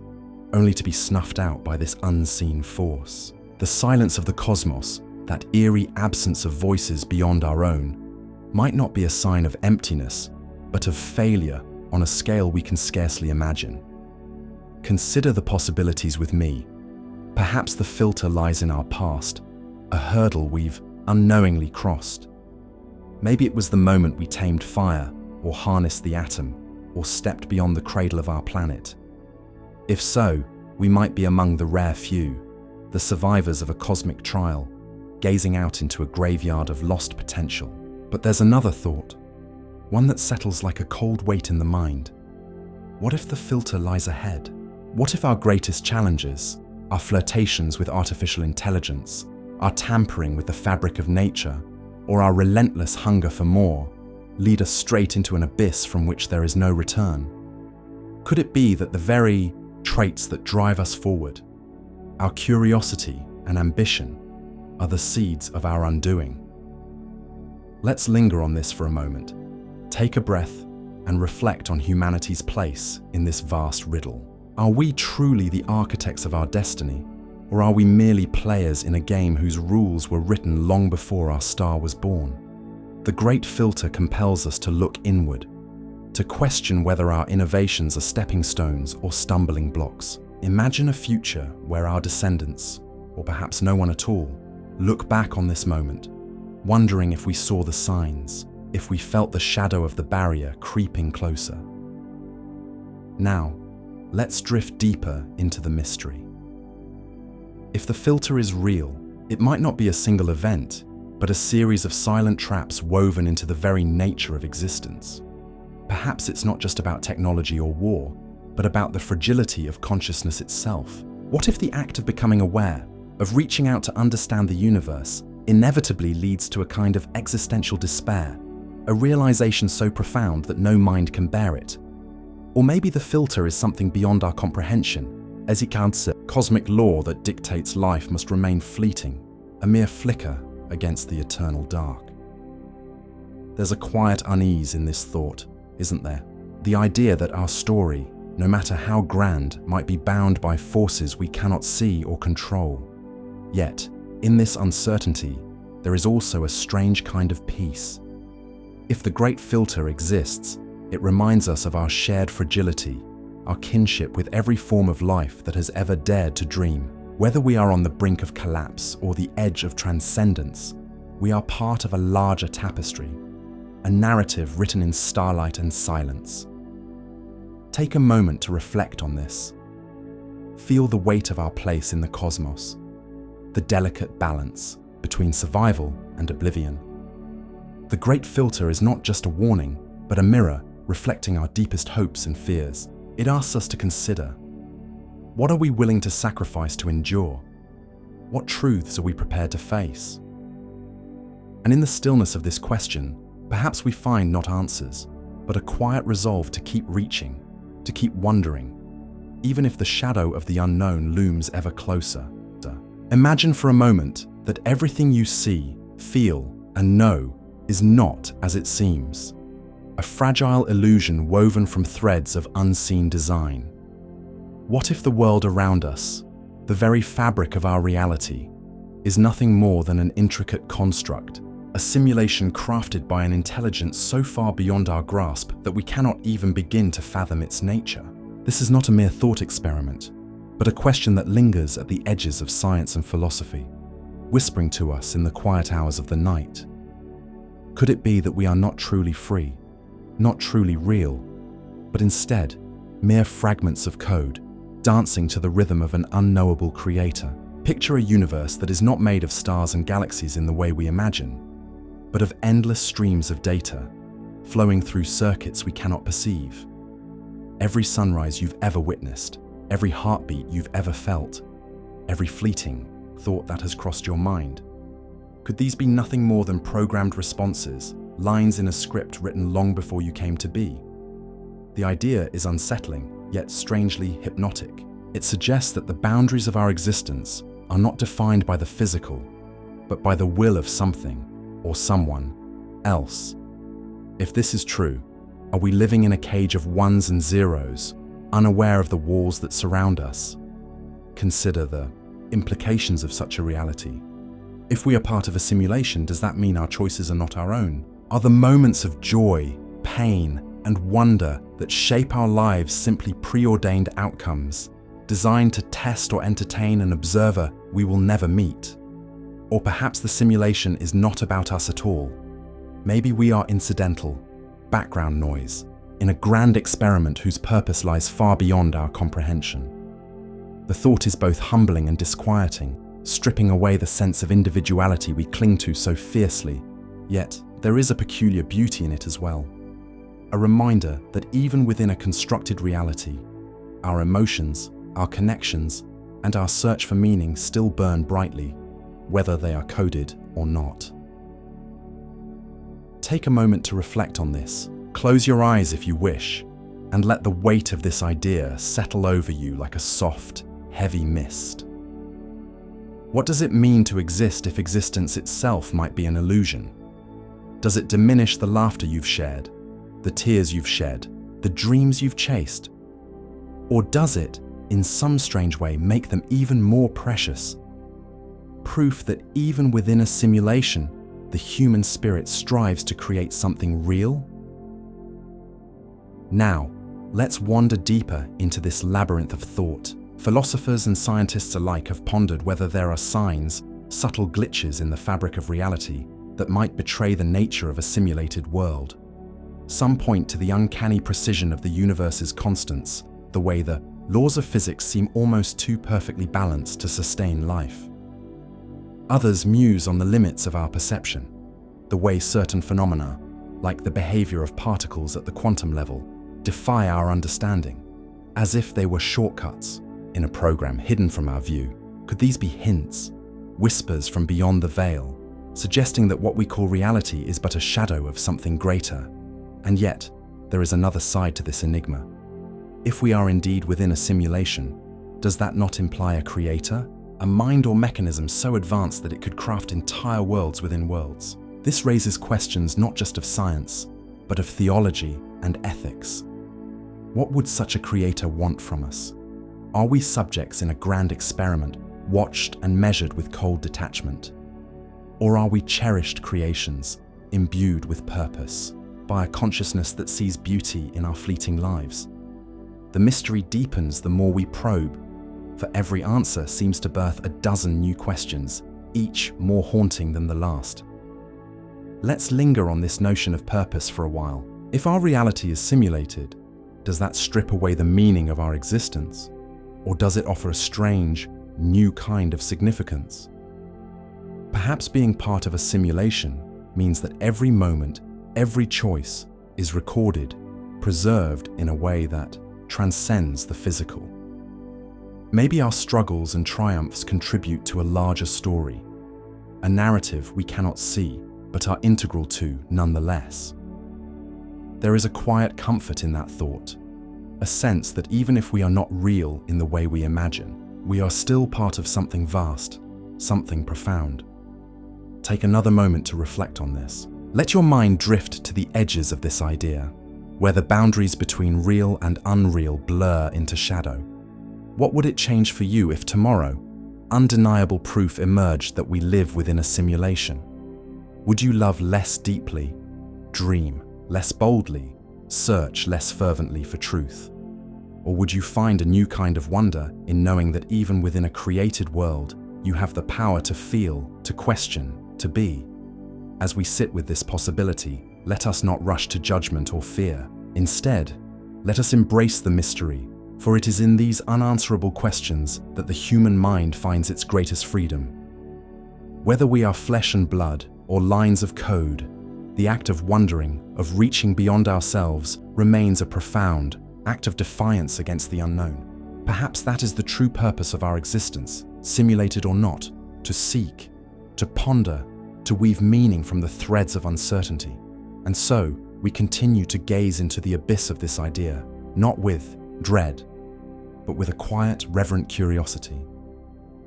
only to be snuffed out by this unseen force. The silence of the cosmos, that eerie absence of voices beyond our own, might not be a sign of emptiness, but of failure on a scale we can scarcely imagine. Consider the possibilities with me. Perhaps the filter lies in our past, a hurdle we've unknowingly crossed. Maybe it was the moment we tamed fire, or harnessed the atom, or stepped beyond the cradle of our planet. If so, we might be among the rare few, the survivors of a cosmic trial, gazing out into a graveyard of lost potential. But there's another thought, one that settles like a cold weight in the mind. What if the filter lies ahead? What if our greatest challenges, our flirtations with artificial intelligence, our tampering with the fabric of nature, or our relentless hunger for more, lead us straight into an abyss from which there is no return? Could it be that the very traits that drive us forward, our curiosity and ambition, are the seeds of our undoing? Let's linger on this for a moment. Take a breath and reflect on humanity's place in this vast riddle. Are we truly the architects of our destiny, or are we merely players in a game whose rules were written long before our star was born? The Great Filter compels us to look inward, to question whether our innovations are stepping stones or stumbling blocks. Imagine a future where our descendants, or perhaps no one at all, look back on this moment, wondering if we saw the signs, if we felt the shadow of the barrier creeping closer. Now, let's drift deeper into the mystery. If the filter is real, it might not be a single event, but a series of silent traps woven into the very nature of existence. Perhaps it's not just about technology or war, but about the fragility of consciousness itself. What if the act of becoming aware, of reaching out to understand the universe, inevitably leads to a kind of existential despair, a realization so profound that no mind can bear it? Or maybe the filter is something beyond our comprehension, as it counts a cosmic law that dictates life must remain fleeting, a mere flicker against the eternal dark. There's a quiet unease in this thought, isn't there? The idea that our story, no matter how grand, might be bound by forces we cannot see or control. Yet, in this uncertainty, there is also a strange kind of peace. If the Great Filter exists, it reminds us of our shared fragility, our kinship with every form of life that has ever dared to dream. Whether we are on the brink of collapse or the edge of transcendence, we are part of a larger tapestry, a narrative written in starlight and silence. Take a moment to reflect on this. Feel the weight of our place in the cosmos, the delicate balance between survival and oblivion. The Great Filter is not just a warning, but a mirror reflecting our deepest hopes and fears. It asks us to consider, what are we willing to sacrifice to endure? What truths are we prepared to face? And in the stillness of this question, perhaps we find not answers, but a quiet resolve to keep reaching, to keep wondering, even if the shadow of the unknown looms ever closer. Imagine for a moment that everything you see, feel, and know is not as it seems. A fragile illusion woven from threads of unseen design. What if the world around us, the very fabric of our reality, is nothing more than an intricate construct, a simulation crafted by an intelligence so far beyond our grasp that we cannot even begin to fathom its nature? This is not a mere thought experiment, but a question that lingers at the edges of science and philosophy, whispering to us in the quiet hours of the night. Could it be that we are not truly free, not truly real, but instead mere fragments of code, dancing to the rhythm of an unknowable creator? Picture a universe that is not made of stars and galaxies in the way we imagine, but of endless streams of data, flowing through circuits we cannot perceive. Every sunrise you've ever witnessed, every heartbeat you've ever felt, every fleeting thought that has crossed your mind. Could these be nothing more than programmed responses, lines in a script written long before you came to be? The idea is unsettling, yet strangely hypnotic. It suggests that the boundaries of our existence are not defined by the physical, but by the will of something or someone else. If this is true, are we living in a cage of ones and zeros, unaware of the walls that surround us? Consider the implications of such a reality. If we are part of a simulation, does that mean our choices are not our own? Are the moments of joy, pain, and wonder that shape our lives simply preordained outcomes, designed to test or entertain an observer we will never meet? Or perhaps the simulation is not about us at all. Maybe we are incidental, background noise, in a grand experiment whose purpose lies far beyond our comprehension. The thought is both humbling and disquieting, stripping away the sense of individuality we cling to so fiercely, yet there is a peculiar beauty in it as well. A reminder that even within a constructed reality, our emotions, our connections, and our search for meaning still burn brightly, whether they are coded or not. Take a moment to reflect on this. Close your eyes if you wish, and let the weight of this idea settle over you like a soft, heavy mist. What does it mean to exist if existence itself might be an illusion? Does it diminish the laughter you've shared, the tears you've shed, the dreams you've chased? Or does it, in some strange way, make them even more precious? Proof that even within a simulation, the human spirit strives to create something real? Now, let's wander deeper into this labyrinth of thought. Philosophers and scientists alike have pondered whether there are signs, subtle glitches in the fabric of reality that might betray the nature of a simulated world. Some point to the uncanny precision of the universe's constants, the way the laws of physics seem almost too perfectly balanced to sustain life. Others muse on the limits of our perception, the way certain phenomena, like the behavior of particles at the quantum level, defy our understanding, as if they were shortcuts in a program hidden from our view. Could these be hints, whispers from beyond the veil, suggesting that what we call reality is but a shadow of something greater? And yet, there is another side to this enigma. If we are indeed within a simulation, does that not imply a creator? A mind or mechanism so advanced that it could craft entire worlds within worlds? This raises questions not just of science, but of theology and ethics. What would such a creator want from us? Are we subjects in a grand experiment, watched and measured with cold detachment? Or are we cherished creations, imbued with purpose, by a consciousness that sees beauty in our fleeting lives? The mystery deepens the more we probe, for every answer seems to birth a dozen new questions, each more haunting than the last. Let's linger on this notion of purpose for a while. If our reality is simulated, does that strip away the meaning of our existence? Or does it offer a strange, new kind of significance? Perhaps being part of a simulation means that every moment, every choice is recorded, preserved in a way that transcends the physical. Maybe our struggles and triumphs contribute to a larger story, a narrative we cannot see, but are integral to nonetheless. there is a quiet comfort in that thought, a sense that even if we are not real in the way we imagine, we are still part of something vast, something profound. Take another moment to reflect on this. Let your mind drift to the edges of this idea, where the boundaries between real and unreal blur into shadow. What would it change for you if tomorrow, undeniable proof emerged that we live within a simulation? Would you love less deeply, dream less boldly, search less fervently for truth? Or would you find a new kind of wonder in knowing that even within a created world, you have the power to feel, to question, to be? As we sit with this possibility, let us not rush to judgment or fear. Instead, let us embrace the mystery, for it is in these unanswerable questions that the human mind finds its greatest freedom. Whether we are flesh and blood or lines of code, the act of wondering, of reaching beyond ourselves, remains a profound act of defiance against the unknown. Perhaps that is the true purpose of our existence, simulated or not, to seek, to ponder, to weave meaning from the threads of uncertainty. And so, we continue to gaze into the abyss of this idea, not with dread, but with a quiet, reverent curiosity,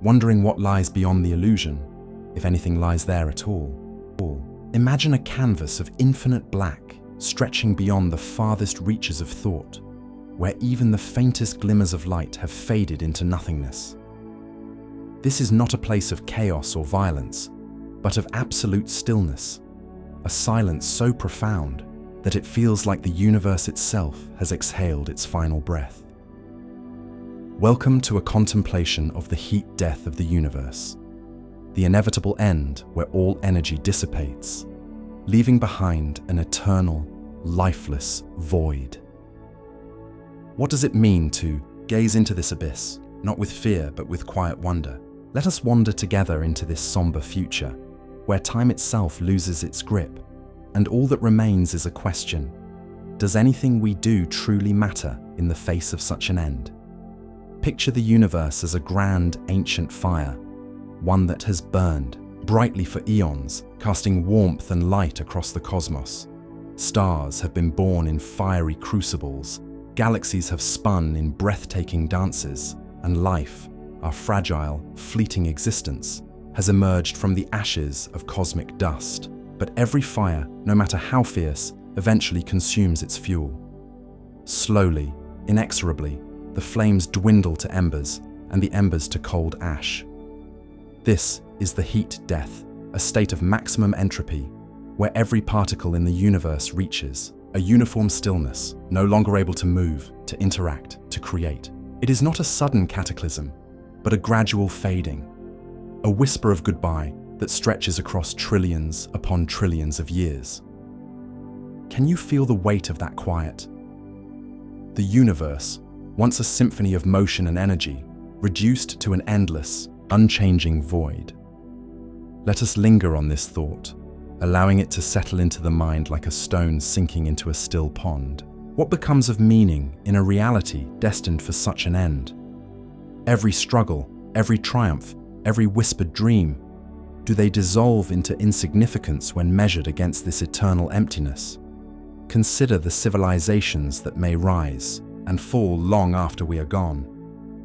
wondering what lies beyond the illusion, if anything lies there at all. Imagine a canvas of infinite black stretching beyond the farthest reaches of thought, where even the faintest glimmers of light have faded into nothingness. This is not a place of chaos or violence, but of absolute stillness, a silence so profound that it feels like the universe itself has exhaled its final breath. Welcome to a contemplation of the heat death of the universe, the inevitable end where all energy dissipates, leaving behind an eternal, lifeless void. What does it mean to gaze into this abyss, not with fear but with quiet wonder? Let us wander together into this somber future, where time itself loses its grip, and all that remains is a question: does anything we do truly matter in the face of such an end? Picture the universe as a grand, ancient fire, one that has burned brightly for eons, casting warmth and light across the cosmos. Stars have been born in fiery crucibles, galaxies have spun in breathtaking dances, and life, our fragile, fleeting existence, has emerged from the ashes of cosmic dust. But every fire, no matter how fierce, eventually consumes its fuel. Slowly, inexorably, the flames dwindle to embers, and the embers to cold ash. This is the heat death, a state of maximum entropy, where every particle in the universe reaches a uniform stillness, no longer able to move, to interact, to create. It is not a sudden cataclysm, but a gradual fading, a whisper of goodbye that stretches across trillions upon trillions of years. Can you feel the weight of that quiet? The universe, once a symphony of motion and energy, reduced to an endless, unchanging void. Let us linger on this thought, allowing it to settle into the mind like a stone sinking into a still pond. What becomes of meaning in a reality destined for such an end? Every struggle, every triumph, every whispered dream, do they dissolve into insignificance when measured against this eternal emptiness? Consider the civilizations that may rise and fall long after we are gone,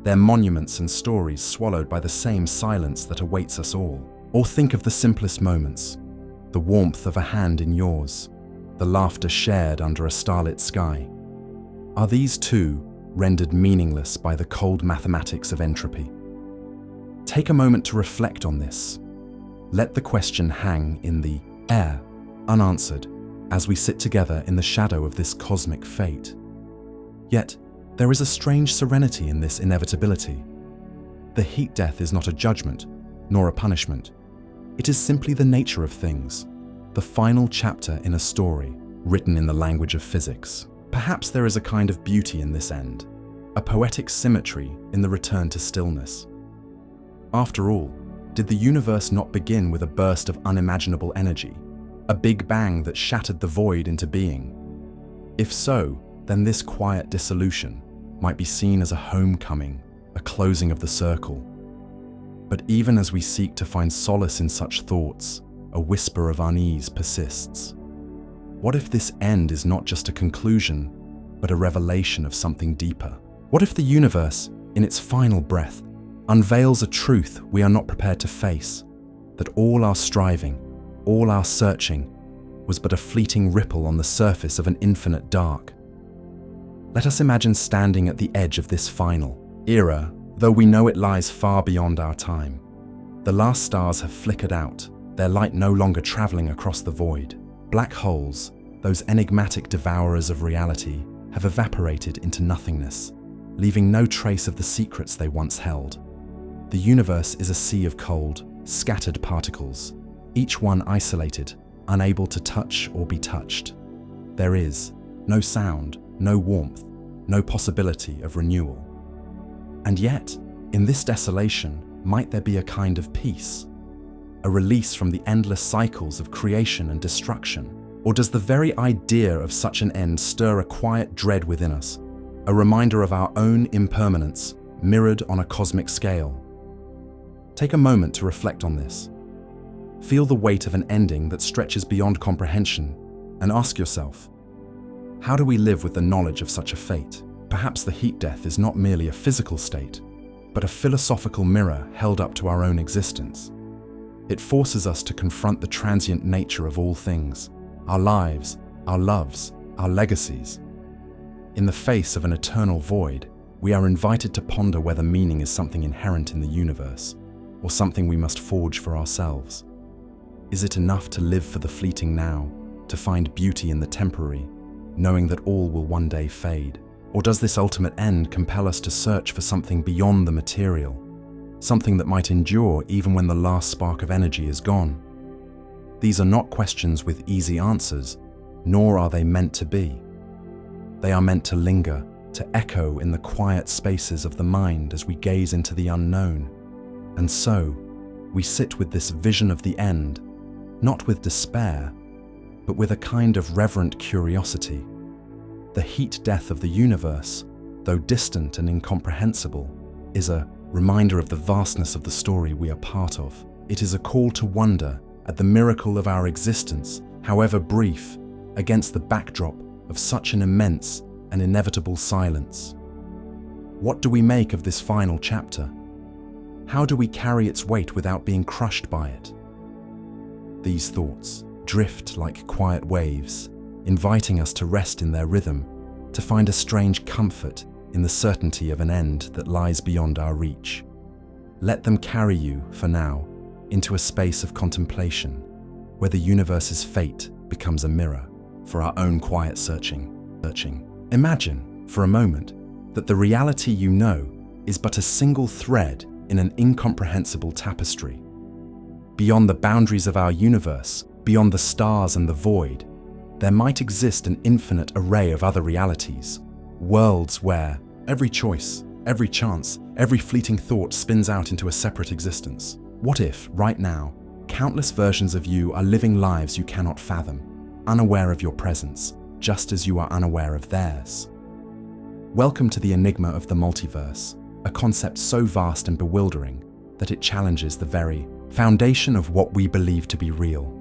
their monuments and stories swallowed by the same silence that awaits us all. Or think of the simplest moments, the warmth of a hand in yours, the laughter shared under a starlit sky. Are these too rendered meaningless by the cold mathematics of entropy? Take a moment to reflect on this. Let the question hang in the air, unanswered, as we sit together in the shadow of this cosmic fate. Yet, there is a strange serenity in this inevitability. The heat death is not a judgment, nor a punishment. It is simply the nature of things, the final chapter in a story written in the language of physics. Perhaps there is a kind of beauty in this end, a poetic symmetry in the return to stillness. After all, did the universe not begin with a burst of unimaginable energy, a big bang that shattered the void into being? If so, then this quiet dissolution might be seen as a homecoming, a closing of the circle. But even as we seek to find solace in such thoughts, a whisper of unease persists. What if this end is not just a conclusion, but a revelation of something deeper? What if the universe, in its final breath, unveils a truth we are not prepared to face, that all our striving, all our searching, was but a fleeting ripple on the surface of an infinite dark? Let us imagine standing at the edge of this final era, though we know it lies far beyond our time. The last stars have flickered out, their light no longer traveling across the void. Black holes, those enigmatic devourers of reality, have evaporated into nothingness, leaving no trace of the secrets they once held. The universe is a sea of cold, scattered particles, each one isolated, unable to touch or be touched. There is no sound, no warmth, no possibility of renewal. And yet, in this desolation, might there be a kind of peace? A release from the endless cycles of creation and destruction? Or does the very idea of such an end stir a quiet dread within us, a reminder of our own impermanence, mirrored on a cosmic scale? Take a moment to reflect on this. Feel the weight of an ending that stretches beyond comprehension, and ask yourself, how do we live with the knowledge of such a fate? Perhaps the heat death is not merely a physical state, but a philosophical mirror held up to our own existence. It forces us to confront the transient nature of all things, our lives, our loves, our legacies. In the face of an eternal void, we are invited to ponder whether meaning is something inherent in the universe, or something we must forge for ourselves. Is it enough to live for the fleeting now, to find beauty in the temporary, knowing that all will one day fade? Or does this ultimate end compel us to search for something beyond the material, something that might endure even when the last spark of energy is gone? These are not questions with easy answers, nor are they meant to be. They are meant to linger, to echo in the quiet spaces of the mind as we gaze into the unknown. And so, we sit with this vision of the end, not with despair, but with a kind of reverent curiosity. The heat death of the universe, though distant and incomprehensible, is a reminder of the vastness of the story we are part of. It is a call to wonder at the miracle of our existence, however brief, against the backdrop of such an immense and inevitable silence. What do we make of this final chapter? How do we carry its weight without being crushed by it? These thoughts drift like quiet waves, inviting us to rest in their rhythm, to find a strange comfort in the certainty of an end that lies beyond our reach. Let them carry you, for now, into a space of contemplation, where the universe's fate becomes a mirror for our own quiet searching. Imagine, for a moment, that the reality you know is but a single thread in an incomprehensible tapestry. Beyond the boundaries of our universe, beyond the stars and the void, there might exist an infinite array of other realities, worlds where every choice, every chance, every fleeting thought spins out into a separate existence. What if, right now, countless versions of you are living lives you cannot fathom, unaware of your presence, just as you are unaware of theirs? Welcome to the enigma of the multiverse, a concept so vast and bewildering that it challenges the very foundation of what we believe to be real.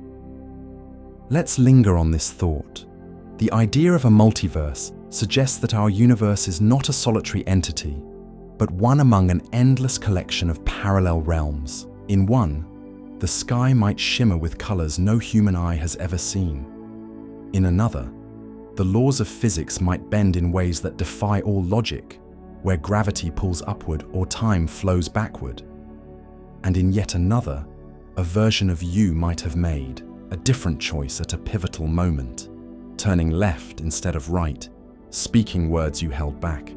Let's linger on this thought. The idea of a multiverse suggests that our universe is not a solitary entity, but one among an endless collection of parallel realms. In one, the sky might shimmer with colors no human eye has ever seen. In another, the laws of physics might bend in ways that defy all logic, where gravity pulls upward or time flows backward. And in yet another, a version of you might have made a different choice at a pivotal moment, turning left instead of right, speaking words you held back,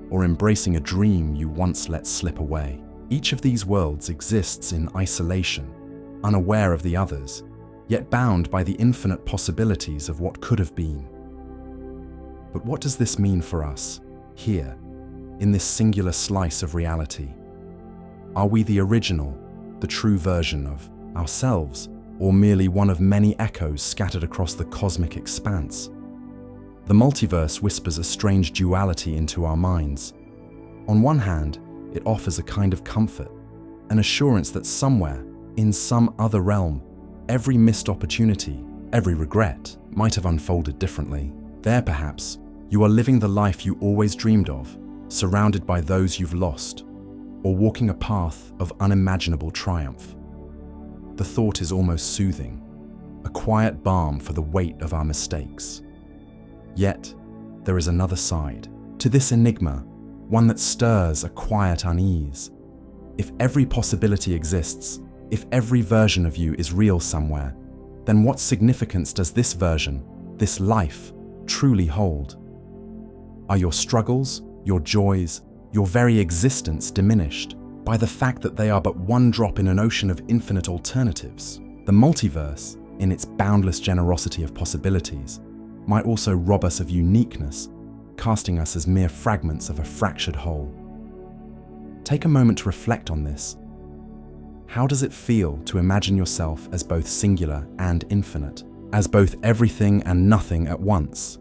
or embracing a dream you once let slip away. Each of these worlds exists in isolation, unaware of the others, yet bound by the infinite possibilities of what could have been. But what does this mean for us, here, in this singular slice of reality? Are we the original, the true version of ourselves, or merely one of many echoes scattered across the cosmic expanse? The multiverse whispers a strange duality into our minds. On one hand, it offers a kind of comfort, an assurance that somewhere, in some other realm, every missed opportunity, Every regret might have unfolded differently. There, perhaps, you are living the life you always dreamed of, surrounded by those you've lost, or walking a path of unimaginable triumph. The thought is almost soothing, a quiet balm for the weight of our mistakes. Yet, there is another side to this enigma, one that stirs a quiet unease. If every possibility exists, if every version of you is real somewhere, then what significance does this version, this life, truly hold? Are your struggles, your joys, your very existence diminished by the fact that they are but one drop in an ocean of infinite alternatives? The multiverse, in its boundless generosity of possibilities, might also rob us of uniqueness, casting us as mere fragments of a fractured whole. Take a moment to reflect on this. How does it feel to imagine yourself as both singular and infinite, as both everything and nothing at once?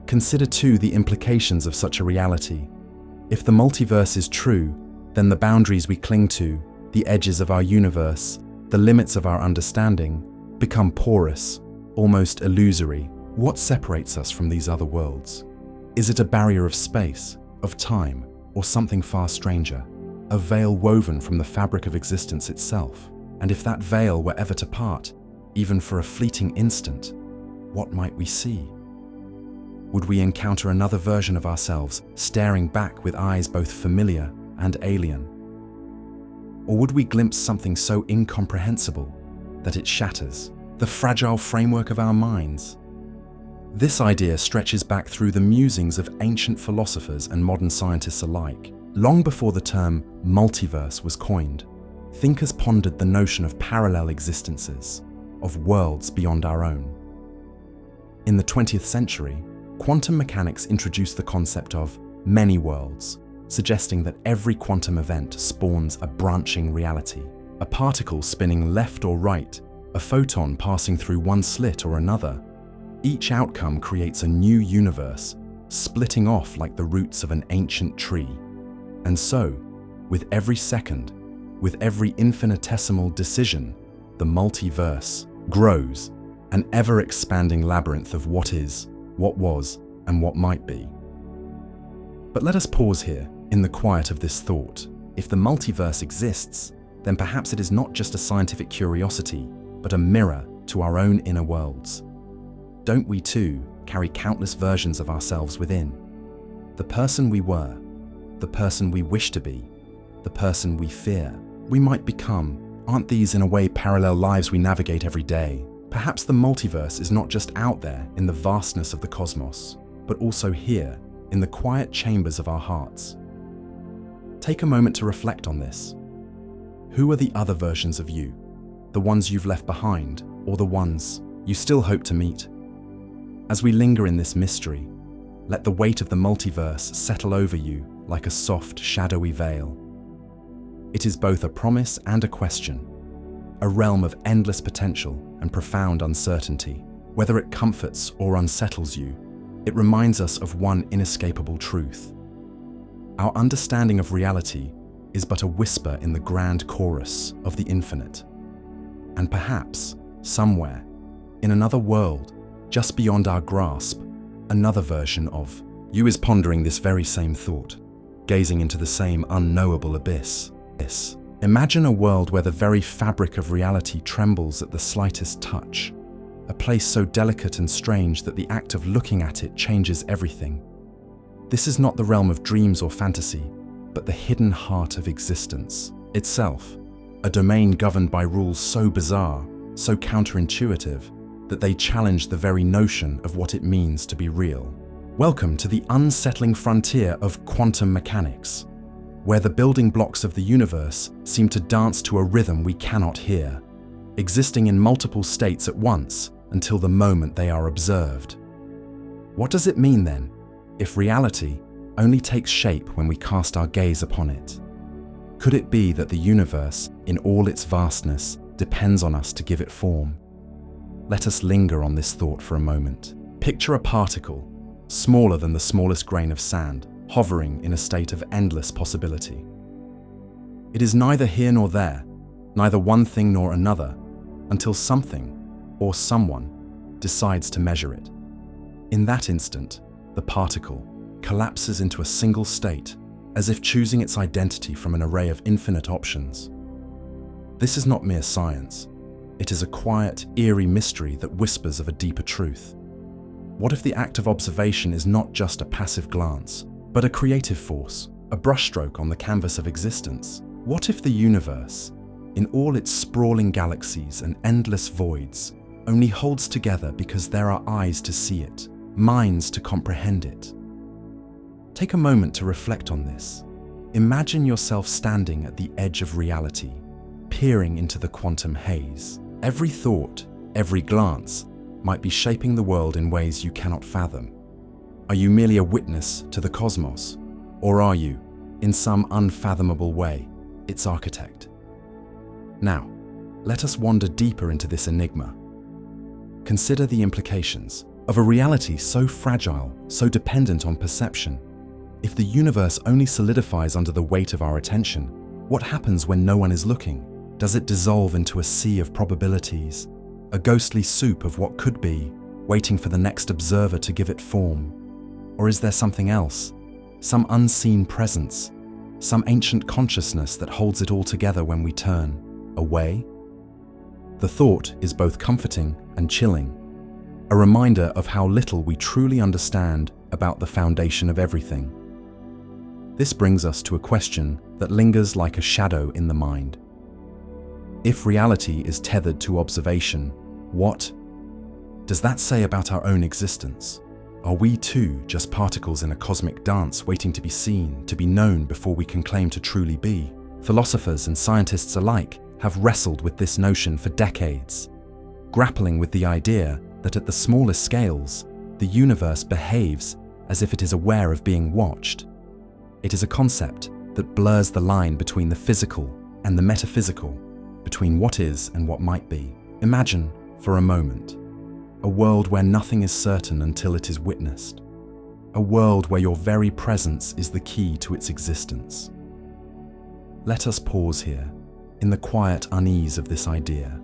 Consider too the implications of such a reality. If the multiverse is true, then the boundaries we cling to, the edges of our universe, the limits of our understanding, become porous, almost illusory. What separates us from these other worlds? Is it a barrier of space, of time, or something far stranger? A veil woven from the fabric of existence itself? And if that veil were ever to part, even for a fleeting instant, what might we see? Would we encounter another version of ourselves, staring back with eyes both familiar and alien? Or would we glimpse something so incomprehensible that it shatters the fragile framework of our minds? This idea stretches back through the musings of ancient philosophers and modern scientists alike. Long before the term multiverse was coined, thinkers pondered the notion of parallel existences, of worlds beyond our own. In the 20th century, quantum mechanics introduced the concept of many worlds, suggesting that every quantum event spawns a branching reality. A particle spinning left or right, a photon passing through one slit or another. Each outcome creates a new universe, splitting off like the roots of an ancient tree. And so, with every second, with every infinitesimal decision, the multiverse grows, an ever-expanding labyrinth of what is, what was, and what might be. But let us pause here, in the quiet of this thought. If the multiverse exists, then perhaps it is not just a scientific curiosity, but a mirror to our own inner worlds. Don't we too carry countless versions of ourselves within? The person we were, the person we wish to be, the person we fear we might become. Aren't these in a way parallel lives we navigate every day? Perhaps the multiverse is not just out there in the vastness of the cosmos, but also here in the quiet chambers of our hearts. Take a moment to reflect on this. Who are the other versions of you? The ones you've left behind, or the ones you still hope to meet? As we linger in this mystery, let the weight of the multiverse settle over you like a soft, shadowy veil. It is both a promise and a question, a realm of endless potential and profound uncertainty. Whether it comforts or unsettles you, it reminds us of one inescapable truth. Our understanding of reality is but a whisper in the grand chorus of the infinite. And perhaps, somewhere, in another world, just beyond our grasp, another version of you is pondering this very same thought, gazing into the same unknowable abyss. Imagine a world where the very fabric of reality trembles at the slightest touch, a place so delicate and strange that the act of looking at it changes everything. This is not the realm of dreams or fantasy, but the hidden heart of existence itself, a domain governed by rules so bizarre, so counterintuitive, that they challenge the very notion of what it means to be real. Welcome to the unsettling frontier of quantum mechanics, where the building blocks of the universe seem to dance to a rhythm we cannot hear, existing in multiple states at once until the moment they are observed. What does it mean then, if reality only takes shape when we cast our gaze upon it? Could it be that the universe, in all its vastness, depends on us to give it form? Let us linger on this thought for a moment. Picture a particle, smaller than the smallest grain of sand, hovering in a state of endless possibility. It is neither here nor there, neither one thing nor another, until something, or someone, decides to measure it. In that instant, the particle collapses into a single state, as if choosing its identity from an array of infinite options. This is not mere science. It is a quiet, eerie mystery that whispers of a deeper truth. What if the act of observation is not just a passive glance, but a creative force, a brushstroke on the canvas of existence? What if the universe, in all its sprawling galaxies and endless voids, only holds together because there are eyes to see it, minds to comprehend it? Take a moment to reflect on this. Imagine yourself standing at the edge of reality, peering into the quantum haze. Every thought, every glance, might be shaping the world in ways you cannot fathom. Are you merely a witness to the cosmos? Or are you, in some unfathomable way, its architect? Now, let us wander deeper into this enigma. Consider the implications of a reality so fragile, so dependent on perception. If the universe only solidifies under the weight of our attention, what happens when no one is looking? Does it dissolve into a sea of probabilities, a ghostly soup of what could be, waiting for the next observer to give it form? Or is there something else, some unseen presence, some ancient consciousness that holds it all together when we turn away? The thought is both comforting and chilling, a reminder of how little we truly understand about the foundation of everything. This brings us to a question that lingers like a shadow in the mind. If reality is tethered to observation, what does that say about our own existence? Are we too just particles in a cosmic dance waiting to be seen, to be known before we can claim to truly be? Philosophers and scientists alike have wrestled with this notion for decades, grappling with the idea that at the smallest scales, the universe behaves as if it is aware of being watched. It is a concept that blurs the line between the physical and the metaphysical, between what is and what might be. Imagine, for a moment, a world where nothing is certain until it is witnessed. A world where your very presence is the key to its existence. Let us pause here, in the quiet unease of this idea.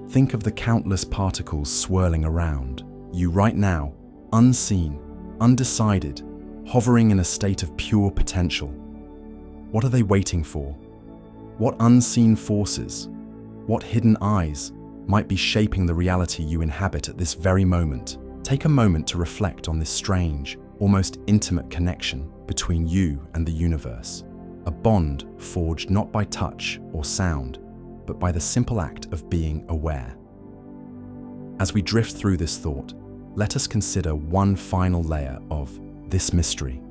Think of the countless particles swirling around you right now, unseen, undecided, hovering in a state of pure potential. What are they waiting for? What unseen forces, what hidden eyes might be shaping the reality you inhabit at this very moment? Take a moment to reflect on this strange, almost intimate connection between you and the universe. A bond forged not by touch or sound, but by the simple act of being aware. As we drift through this thought, let us consider one final layer of this mystery.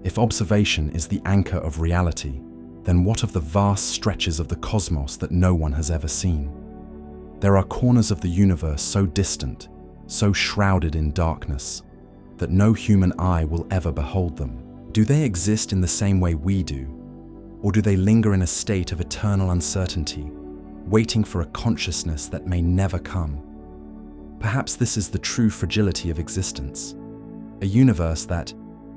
If observation is the anchor of reality, then what of the vast stretches of the cosmos that no one has ever seen? There are corners of the universe so distant, so shrouded in darkness, that no human eye will ever behold them. Do they exist in the same way we do? Or do they linger in a state of eternal uncertainty, waiting for a consciousness that may never come? Perhaps this is the true fragility of existence. A universe that,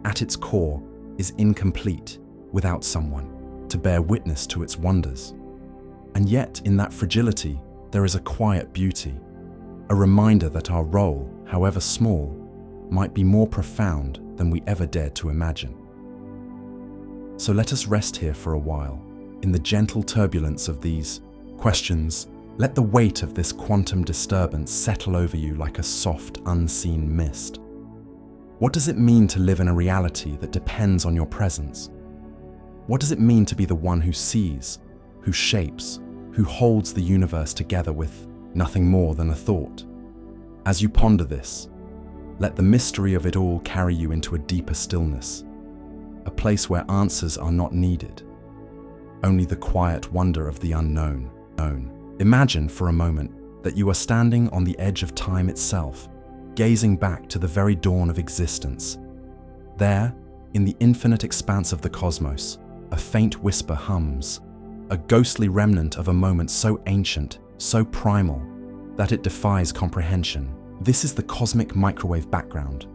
at its core, is incomplete without someone to bear witness to its wonders. And yet, in that fragility, there is a quiet beauty, a reminder that our role, however small, might be more profound than we ever dared to imagine. So let us rest here for a while, in the gentle turbulence of these questions. Let the weight of this quantum disturbance settle over you like a soft, unseen mist. What does it mean to live in a reality that depends on your presence? What does it mean to be the one who sees, who shapes, who holds the universe together with nothing more than a thought? As you ponder this, let the mystery of it all carry you into a deeper stillness, a place where answers are not needed, only the quiet wonder of the unknown. Imagine for a moment that you are standing on the edge of time itself, gazing back to the very dawn of existence. There, in the infinite expanse of the cosmos, a faint whisper hums, a ghostly remnant of a moment so ancient, so primal, that it defies comprehension. This is the cosmic microwave background,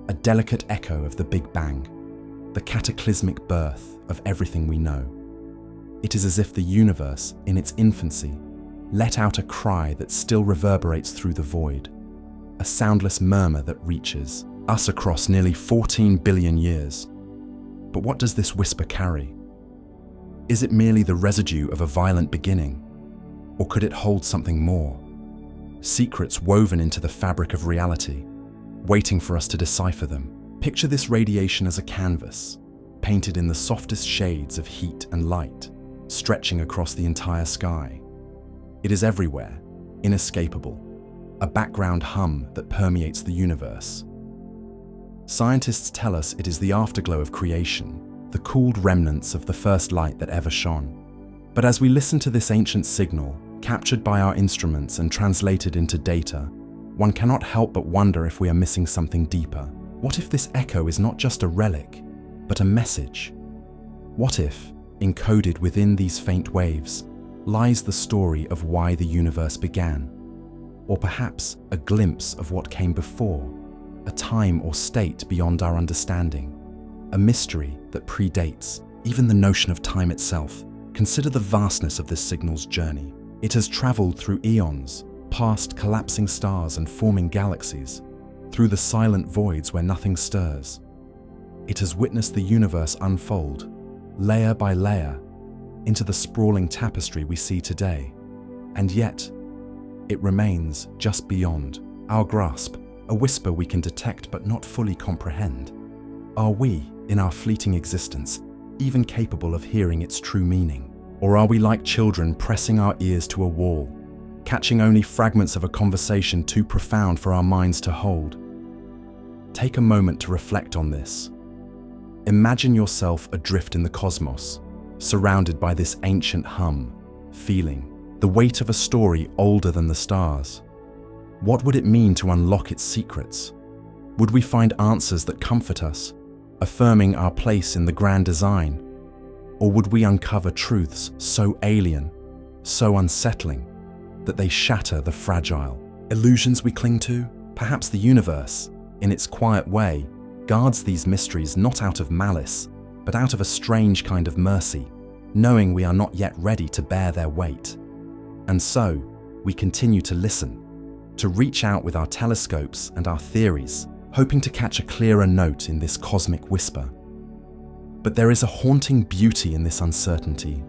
a delicate echo of the Big Bang, the cataclysmic birth of everything we know. It is as if the universe, in its infancy, let out a cry that still reverberates through the void, a soundless murmur that reaches us across nearly 14 billion years. But what does this whisper carry? Is it merely the residue of a violent beginning? Or could it hold something more? Secrets woven into the fabric of reality, waiting for us to decipher them. Picture this radiation as a canvas, painted in the softest shades of heat and light, stretching across the entire sky. It is everywhere, inescapable, a background hum that permeates the universe. Scientists tell us it is the afterglow of creation, the cooled remnants of the first light that ever shone. But as we listen to this ancient signal, captured by our instruments and translated into data, one cannot help but wonder if we are missing something deeper. What if this echo is not just a relic, but a message? What if, encoded within these faint waves, lies the story of why the universe began? Or perhaps a glimpse of what came before, a time or state beyond our understanding, a mystery that predates even the notion of time itself. Consider the vastness of this signal's journey. It has traveled through eons, past collapsing stars and forming galaxies, through the silent voids where nothing stirs. It has witnessed the universe unfold, layer by layer, into the sprawling tapestry we see today. And yet, it remains just beyond our grasp, a whisper we can detect but not fully comprehend. Are we, in our fleeting existence, even capable of hearing its true meaning? Or are we like children pressing our ears to a wall, catching only fragments of a conversation too profound for our minds to hold? Take a moment to reflect on this. Imagine yourself adrift in the cosmos, surrounded by this ancient hum, feeling the weight of a story older than the stars. What would it mean to unlock its secrets? Would we find answers that comfort us, affirming our place in the grand design? Or would we uncover truths so alien, so unsettling, that they shatter the fragile illusions we cling to? Perhaps the universe, in its quiet way, guards these mysteries not out of malice, but out of a strange kind of mercy, knowing we are not yet ready to bear their weight. And so, we continue to listen, to reach out with our telescopes and our theories, hoping to catch a clearer note in this cosmic whisper. But there is a haunting beauty in this uncertainty,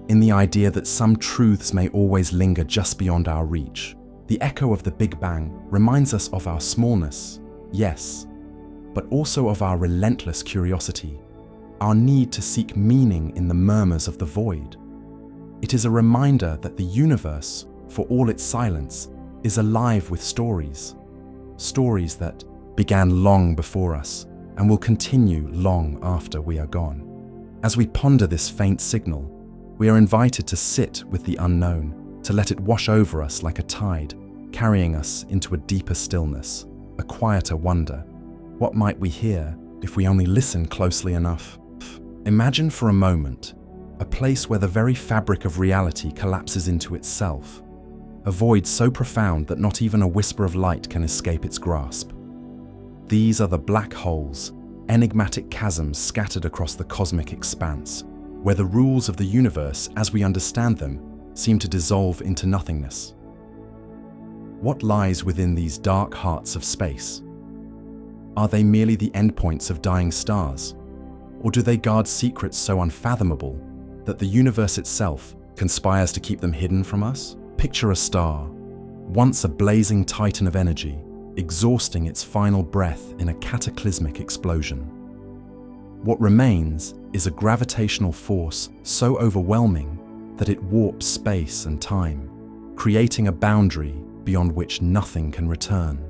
in the idea that some truths may always linger just beyond our reach. The echo of the Big Bang reminds us of our smallness, yes, but also of our relentless curiosity, our need to seek meaning in the murmurs of the void. It is a reminder that the universe, for all its silence, is alive with stories that began long before us and will continue long after we are gone. As we ponder this faint signal, we are invited to sit with the unknown, to let it wash over us like a tide, carrying us into a deeper stillness, a quieter wonder. What might we hear if we only listen closely enough? Imagine for a moment a place where the very fabric of reality collapses into itself, a void so profound that not even a whisper of light can escape its grasp. These are the black holes, enigmatic chasms scattered across the cosmic expanse, where the rules of the universe as we understand them seem to dissolve into nothingness. What lies within these dark hearts of space? Are they merely the endpoints of dying stars? Or do they guard secrets so unfathomable that the universe itself conspires to keep them hidden from us? Picture a star, once a blazing titan of energy, exhausting its final breath in a cataclysmic explosion. What remains is a gravitational force so overwhelming that it warps space and time, creating a boundary beyond which nothing can return.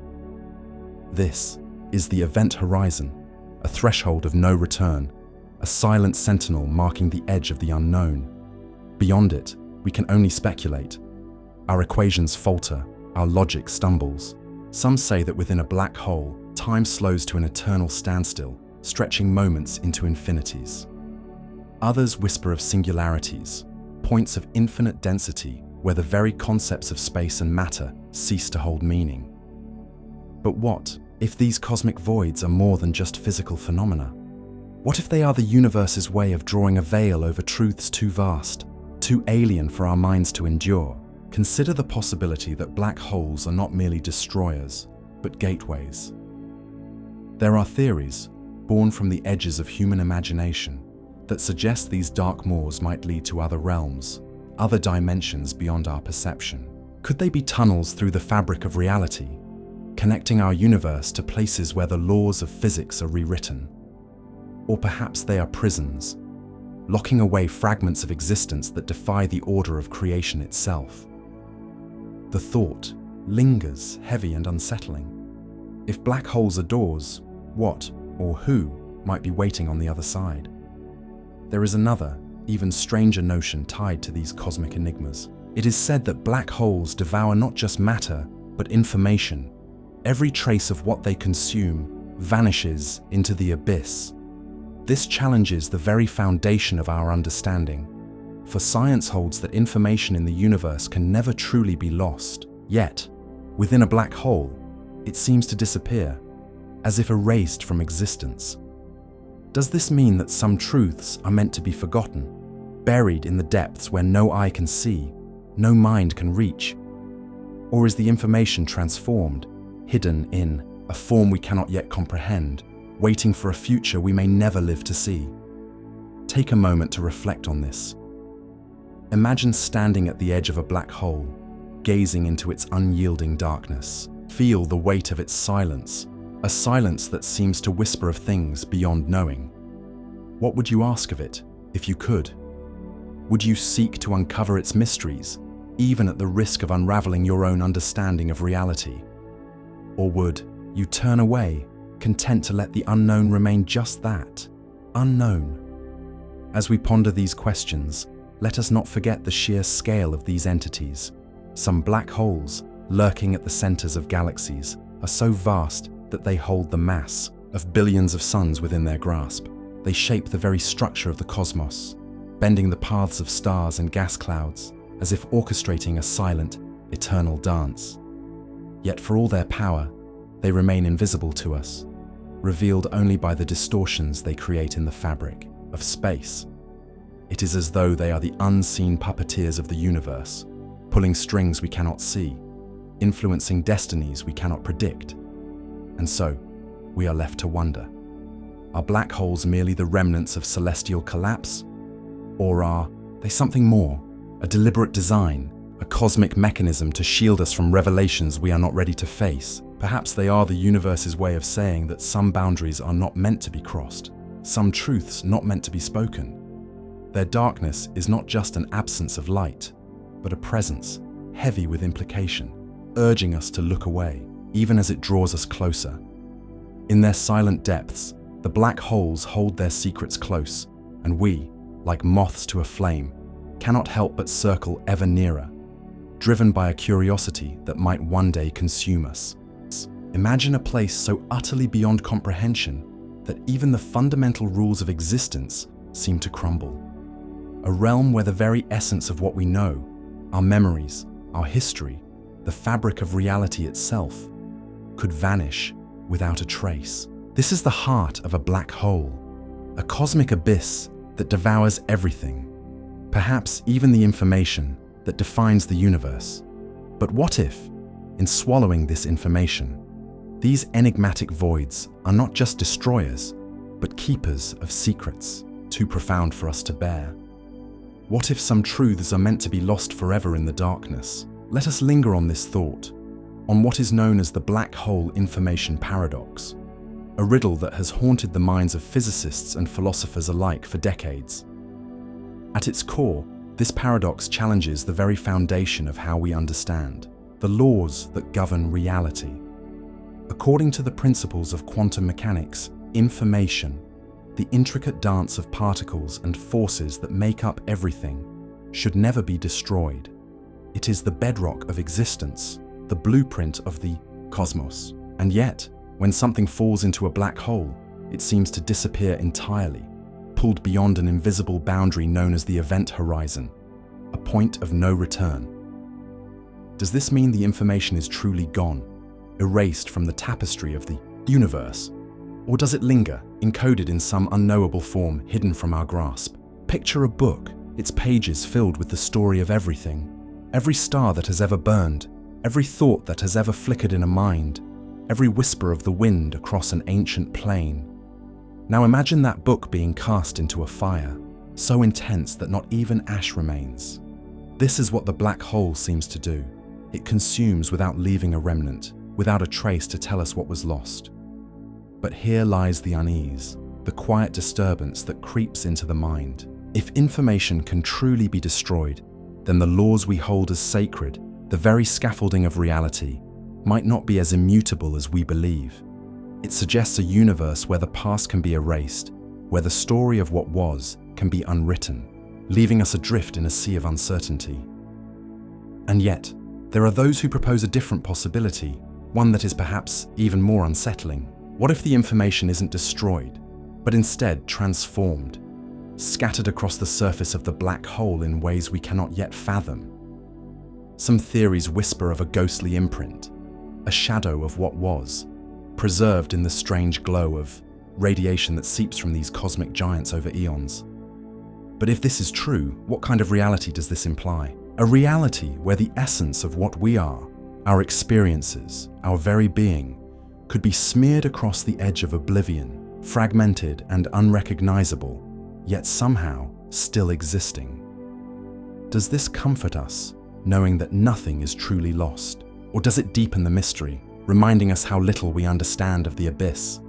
This is the event horizon, a threshold of no return, a silent sentinel marking the edge of the unknown. Beyond it, we can only speculate. Our equations falter, our logic stumbles. Some say that within a black hole, time slows to an eternal standstill, stretching moments into infinities. Others whisper of singularities, points of infinite density where the very concepts of space and matter cease to hold meaning. But what if these cosmic voids are more than just physical phenomena? What if they are the universe's way of drawing a veil over truths too vast, too alien for our minds to endure? Consider the possibility that black holes are not merely destroyers, but gateways. There are theories, born from the edges of human imagination, that suggest these dark maws might lead to other realms, other dimensions beyond our perception. Could they be tunnels through the fabric of reality, connecting our universe to places where the laws of physics are rewritten? Or perhaps they are prisons, locking away fragments of existence that defy the order of creation itself. The thought lingers heavy and unsettling. If black holes are doors, what or who might be waiting on the other side? There is another, even stranger notion tied to these cosmic enigmas. It is said that black holes devour not just matter, but information. Every trace of what they consume vanishes into the abyss. This challenges the very foundation of our understanding, for science holds that information in the universe can never truly be lost. Yet, within a black hole, it seems to disappear, as if erased from existence. Does this mean that some truths are meant to be forgotten, buried in the depths where no eye can see, no mind can reach? Or is the information transformed, hidden in a form we cannot yet comprehend, waiting for a future we may never live to see? Take a moment to reflect on this. Imagine standing at the edge of a black hole, gazing into its unyielding darkness. Feel the weight of its silence, a silence that seems to whisper of things beyond knowing. What would you ask of it, if you could? Would you seek to uncover its mysteries, even at the risk of unraveling your own understanding of reality? Or would you turn away, content to let the unknown remain just that, unknown? As we ponder these questions, let us not forget the sheer scale of these entities. Some black holes, lurking at the centers of galaxies, are so vast that they hold the mass of billions of suns within their grasp. They shape the very structure of the cosmos, bending the paths of stars and gas clouds, as if orchestrating a silent, eternal dance. Yet for all their power, they remain invisible to us, revealed only by the distortions they create in the fabric of space. It is as though they are the unseen puppeteers of the universe, pulling strings we cannot see, influencing destinies we cannot predict. And so, we are left to wonder, are black holes merely the remnants of celestial collapse? Or are they something more, a deliberate design, a cosmic mechanism to shield us from revelations we are not ready to face? Perhaps they are the universe's way of saying that some boundaries are not meant to be crossed, some truths not meant to be spoken. Their darkness is not just an absence of light, but a presence heavy with implication, urging us to look away, even as it draws us closer. In their silent depths, the black holes hold their secrets close, and we, like moths to a flame, cannot help but circle ever nearer, driven by a curiosity that might one day consume us. Imagine a place so utterly beyond comprehension that even the fundamental rules of existence seem to crumble. A realm where the very essence of what we know, our memories, our history, the fabric of reality itself, could vanish without a trace. This is the heart of a black hole, a cosmic abyss that devours everything, perhaps even the information that defines the universe. But what if, in swallowing this information, these enigmatic voids are not just destroyers, but keepers of secrets too profound for us to bear? What if some truths are meant to be lost forever in the darkness? Let us linger on this thought, on what is known as the black hole information paradox, a riddle that has haunted the minds of physicists and philosophers alike for decades. At its core, this paradox challenges the very foundation of how we understand, the laws that govern reality. According to the principles of quantum mechanics, information, the intricate dance of particles and forces that make up everything, should never be destroyed. It is the bedrock of existence, the blueprint of the cosmos. And yet, when something falls into a black hole, it seems to disappear entirely, pulled beyond an invisible boundary known as the event horizon, a point of no return. Does this mean the information is truly gone, erased from the tapestry of the universe? Or does it linger, encoded in some unknowable form hidden from our grasp? Picture a book, its pages filled with the story of everything, every star that has ever burned, every thought that has ever flickered in a mind, every whisper of the wind across an ancient plain. Now imagine that book being cast into a fire, so intense that not even ash remains. This is what the black hole seems to do. It consumes without leaving a remnant, without a trace to tell us what was lost. But here lies the unease, the quiet disturbance that creeps into the mind. If information can truly be destroyed, then the laws we hold as sacred, the very scaffolding of reality, might not be as immutable as we believe. It suggests a universe where the past can be erased, where the story of what was can be unwritten, leaving us adrift in a sea of uncertainty. And yet, there are those who propose a different possibility, one that is perhaps even more unsettling. What if the information isn't destroyed, but instead transformed, scattered across the surface of the black hole in ways we cannot yet fathom? Some theories whisper of a ghostly imprint, a shadow of what was, preserved in the strange glow of radiation that seeps from these cosmic giants over eons. But if this is true, what kind of reality does this imply? A reality where the essence of what we are, our experiences, our very being, could be smeared across the edge of oblivion, fragmented and unrecognizable, yet somehow still existing. Does this comfort us, knowing that nothing is truly lost? Or does it deepen the mystery, reminding us how little we understand of the abyss?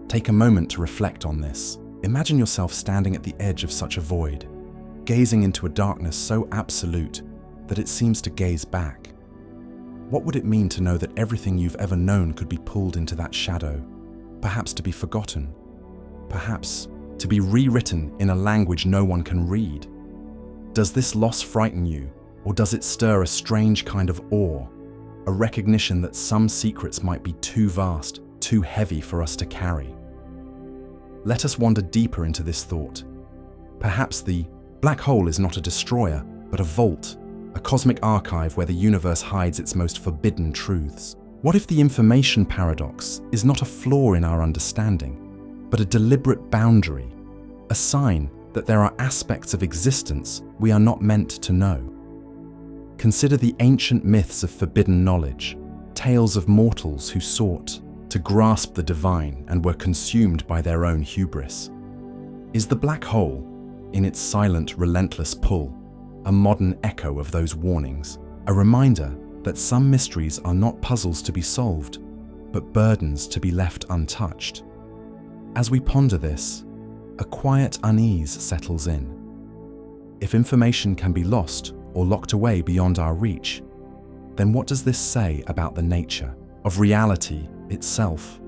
Take a moment to reflect on this. Imagine yourself standing at the edge of such a void, gazing into a darkness so absolute that it seems to gaze back. What would it mean to know that everything you've ever known could be pulled into that shadow, perhaps to be forgotten, perhaps to be rewritten in a language no one can read? Does this loss frighten you, or does it stir a strange kind of awe, a recognition that some secrets might be too vast, too heavy for us to carry? Let us wander deeper into this thought. Perhaps the black hole is not a destroyer, but a vault, a cosmic archive where the universe hides its most forbidden truths. What if the information paradox is not a flaw in our understanding, but a deliberate boundary, a sign that there are aspects of existence we are not meant to know? Consider the ancient myths of forbidden knowledge, tales of mortals who sought to grasp the divine and were consumed by their own hubris. Is the black hole, in its silent, relentless pull, a modern echo of those warnings, a reminder that some mysteries are not puzzles to be solved, but burdens to be left untouched? As we ponder this, a quiet unease settles in. If information can be lost or locked away beyond our reach, then what does this say about the nature of reality itself?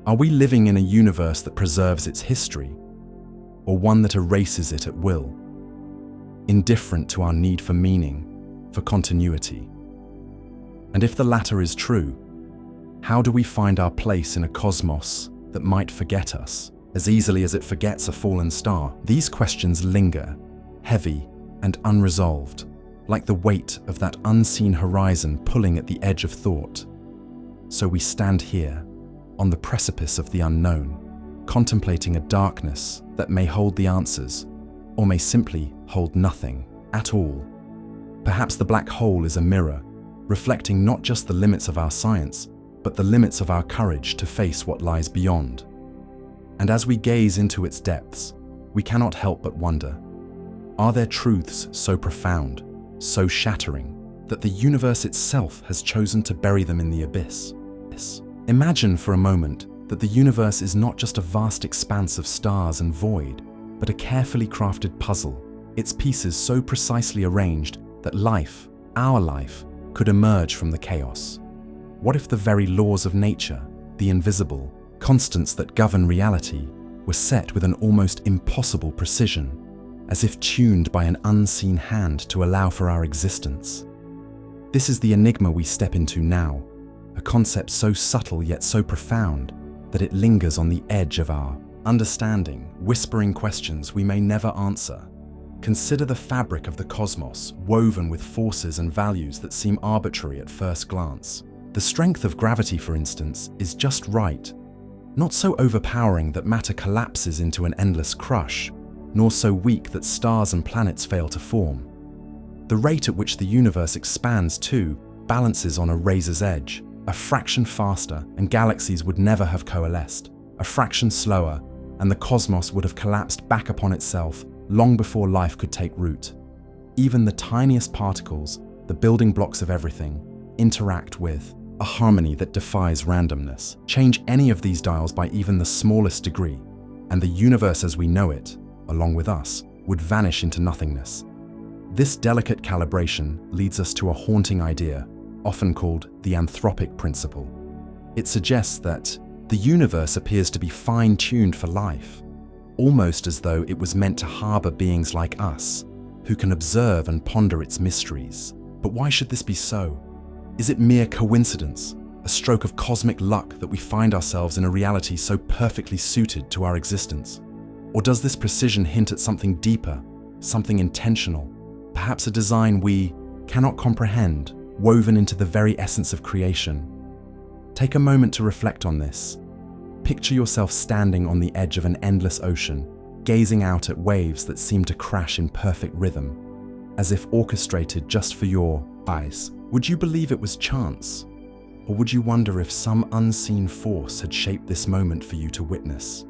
Are we living in a universe that preserves its history, or one that erases it at will, indifferent to our need for meaning, for continuity? And if the latter is true, how do we find our place in a cosmos that might forget us as easily as it forgets a fallen star? These questions linger, heavy and unresolved, like the weight of that unseen horizon pulling at the edge of thought. So we stand here, on the precipice of the unknown, contemplating a darkness that may hold the answers, or may simply hold nothing at all. Perhaps the black hole is a mirror, reflecting not just the limits of our science, but the limits of our courage to face what lies beyond. And as we gaze into its depths, we cannot help but wonder, are there truths so profound, so shattering, that the universe itself has chosen to bury them in the abyss? Imagine for a moment that the universe is not just a vast expanse of stars and void, but a carefully crafted puzzle, its pieces so precisely arranged that life, our life, could emerge from the chaos. What if the very laws of nature, the invisible constants that govern reality, were set with an almost impossible precision, as if tuned by an unseen hand to allow for our existence? This is the enigma we step into now, a concept so subtle yet so profound that it lingers on the edge of our understanding, whispering questions we may never answer. Consider the fabric of the cosmos, woven with forces and values that seem arbitrary at first glance. The strength of gravity, for instance, is just right, not so overpowering that matter collapses into an endless crush, nor so weak that stars and planets fail to form. The rate at which the universe expands, too, balances on a razor's edge, A fraction faster, and galaxies would never have coalesced. A fraction slower, and the cosmos would have collapsed back upon itself long before life could take root. Even the tiniest particles, the building blocks of everything, interact with a harmony that defies randomness. Change any of these dials by even the smallest degree, and the universe as we know it, along with us, would vanish into nothingness. This delicate calibration leads us to a haunting idea, often called the anthropic principle. It suggests that the universe appears to be fine-tuned for life, almost as though it was meant to harbor beings like us, who can observe and ponder its mysteries. But why should this be so? Is it mere coincidence, a stroke of cosmic luck that we find ourselves in a reality so perfectly suited to our existence? Or does this precision hint at something deeper, something intentional, perhaps a design we cannot comprehend, woven into the very essence of creation? Take a moment to reflect on this. Picture yourself standing on the edge of an endless ocean, gazing out at waves that seem to crash in perfect rhythm, as if orchestrated just for your eyes. Would you believe it was chance? Or would you wonder if some unseen force had shaped this moment for you to witness?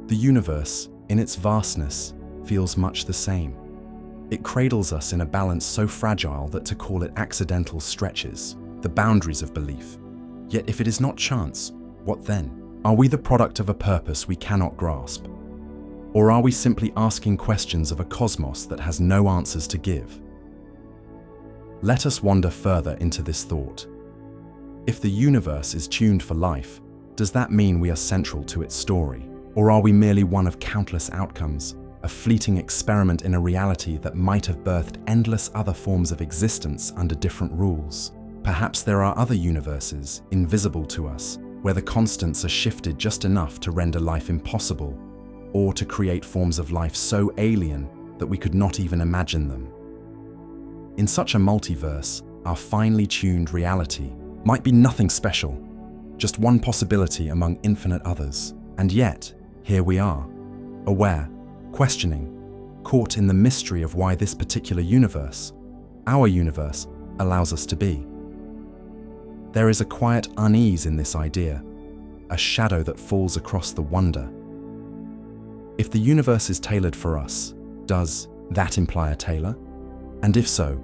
The universe, in its vastness, feels much the same. It cradles us in a balance so fragile that to call it accidental stretches the boundaries of belief. Yet if it is not chance, what then? Are we the product of a purpose we cannot grasp? Or are we simply asking questions of a cosmos that has no answers to give? Let us wander further into this thought. If the universe is tuned for life, does that mean we are central to its story? Or are we merely one of countless outcomes, a fleeting experiment in a reality that might have birthed endless other forms of existence under different rules? Perhaps there are other universes, invisible to us, where the constants are shifted just enough to render life impossible, or to create forms of life so alien that we could not even imagine them. In such a multiverse, our finely tuned reality might be nothing special, just one possibility among infinite others. And yet, here we are, aware, questioning, caught in the mystery of why this particular universe, our universe, allows us to be. There is a quiet unease in this idea, a shadow that falls across the wonder. If the universe is tailored for us, does that imply a tailor? And if so,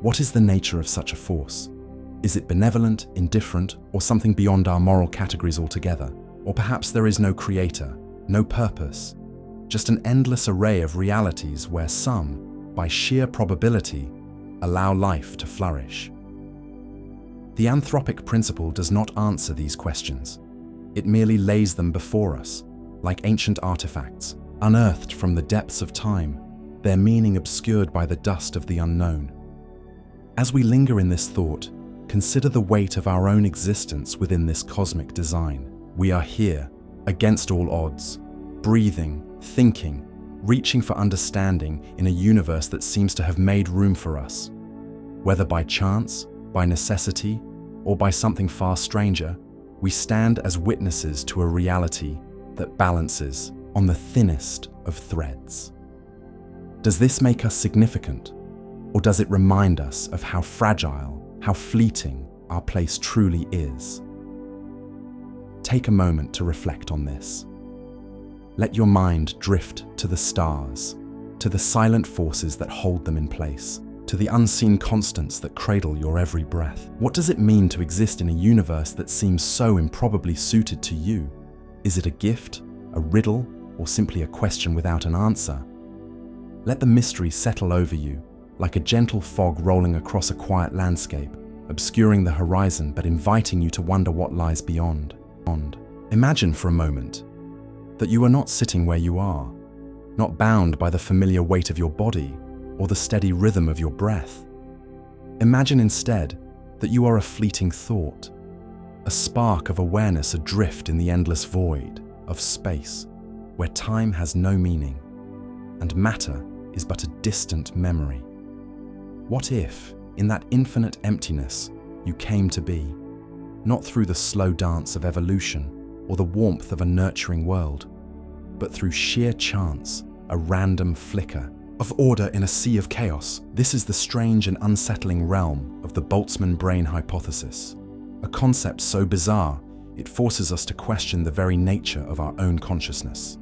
what is the nature of such a force? Is it benevolent, indifferent, or something beyond our moral categories altogether? Or perhaps there is no creator, no purpose, just an endless array of realities where some, by sheer probability, allow life to flourish. The anthropic principle does not answer these questions. It merely lays them before us, like ancient artifacts, unearthed from the depths of time, their meaning obscured by the dust of the unknown. As we linger in this thought, consider the weight of our own existence within this cosmic design. We are here, against all odds, breathing, thinking, reaching for understanding in a universe that seems to have made room for us. Whether by chance, by necessity, or by something far stranger, we stand as witnesses to a reality that balances on the thinnest of threads. Does this make us significant, or does it remind us of how fragile, how fleeting our place truly is? Take a moment to reflect on this. Let your mind drift to the stars, to the silent forces that hold them in place, to the unseen constants that cradle your every breath. What does it mean to exist in a universe that seems so improbably suited to you? Is it a gift, a riddle, or simply a question without an answer? Let the mystery settle over you, like a gentle fog rolling across a quiet landscape, obscuring the horizon but inviting you to wonder what lies beyond. Imagine for a moment that you are not sitting where you are, not bound by the familiar weight of your body or the steady rhythm of your breath. Imagine instead that you are a fleeting thought, a spark of awareness adrift in the endless void of space, where time has no meaning, and matter is but a distant memory. What if, in that infinite emptiness, you came to be, not through the slow dance of evolution or the warmth of a nurturing world, but through sheer chance, a random flicker of order in a sea of chaos? This is the strange and unsettling realm of the Boltzmann brain hypothesis. a concept so bizarre it forces us to question the very nature of our own consciousness.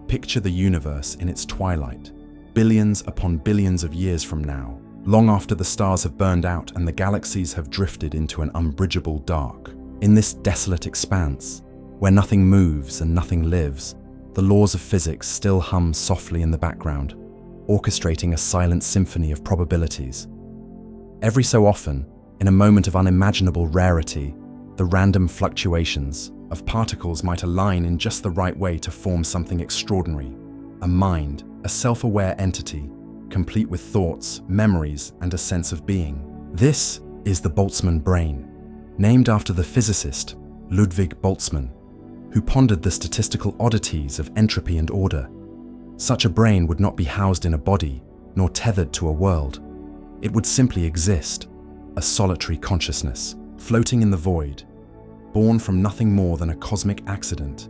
Picture the universe in its twilight, billions upon billions of years from now, long after the stars have burned out and the galaxies have drifted into an unbridgeable dark. In this desolate expanse, where nothing moves and nothing lives, the laws of physics still hum softly in the background, orchestrating a silent symphony of probabilities. Every so often, in a moment of unimaginable rarity, the random fluctuations of particles might align in just the right way to form something extraordinary, a mind, a self-aware entity, complete with thoughts, memories, and a sense of being. This is the Boltzmann brain, named after the physicist Ludwig Boltzmann, who pondered the statistical oddities of entropy and order. Such a brain would not be housed in a body, nor tethered to a world. It would simply exist, a solitary consciousness, floating in the void, born from nothing more than a cosmic accident.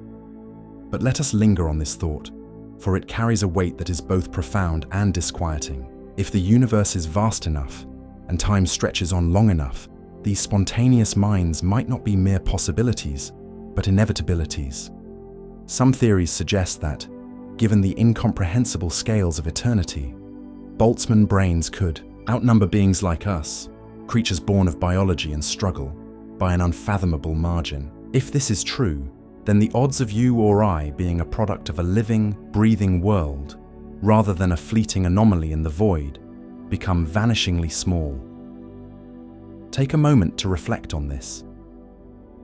But let us linger on this thought, for it carries a weight that is both profound and disquieting. If the universe is vast enough, and time stretches on long enough, these spontaneous minds might not be mere possibilities, but inevitabilities. Some theories suggest that, given the incomprehensible scales of eternity, Boltzmann brains could outnumber beings like us, creatures born of biology and struggle, by an unfathomable margin. If this is true, then the odds of you or I being a product of a living, breathing world, rather than a fleeting anomaly in the void, become vanishingly small. Take a moment to reflect on this.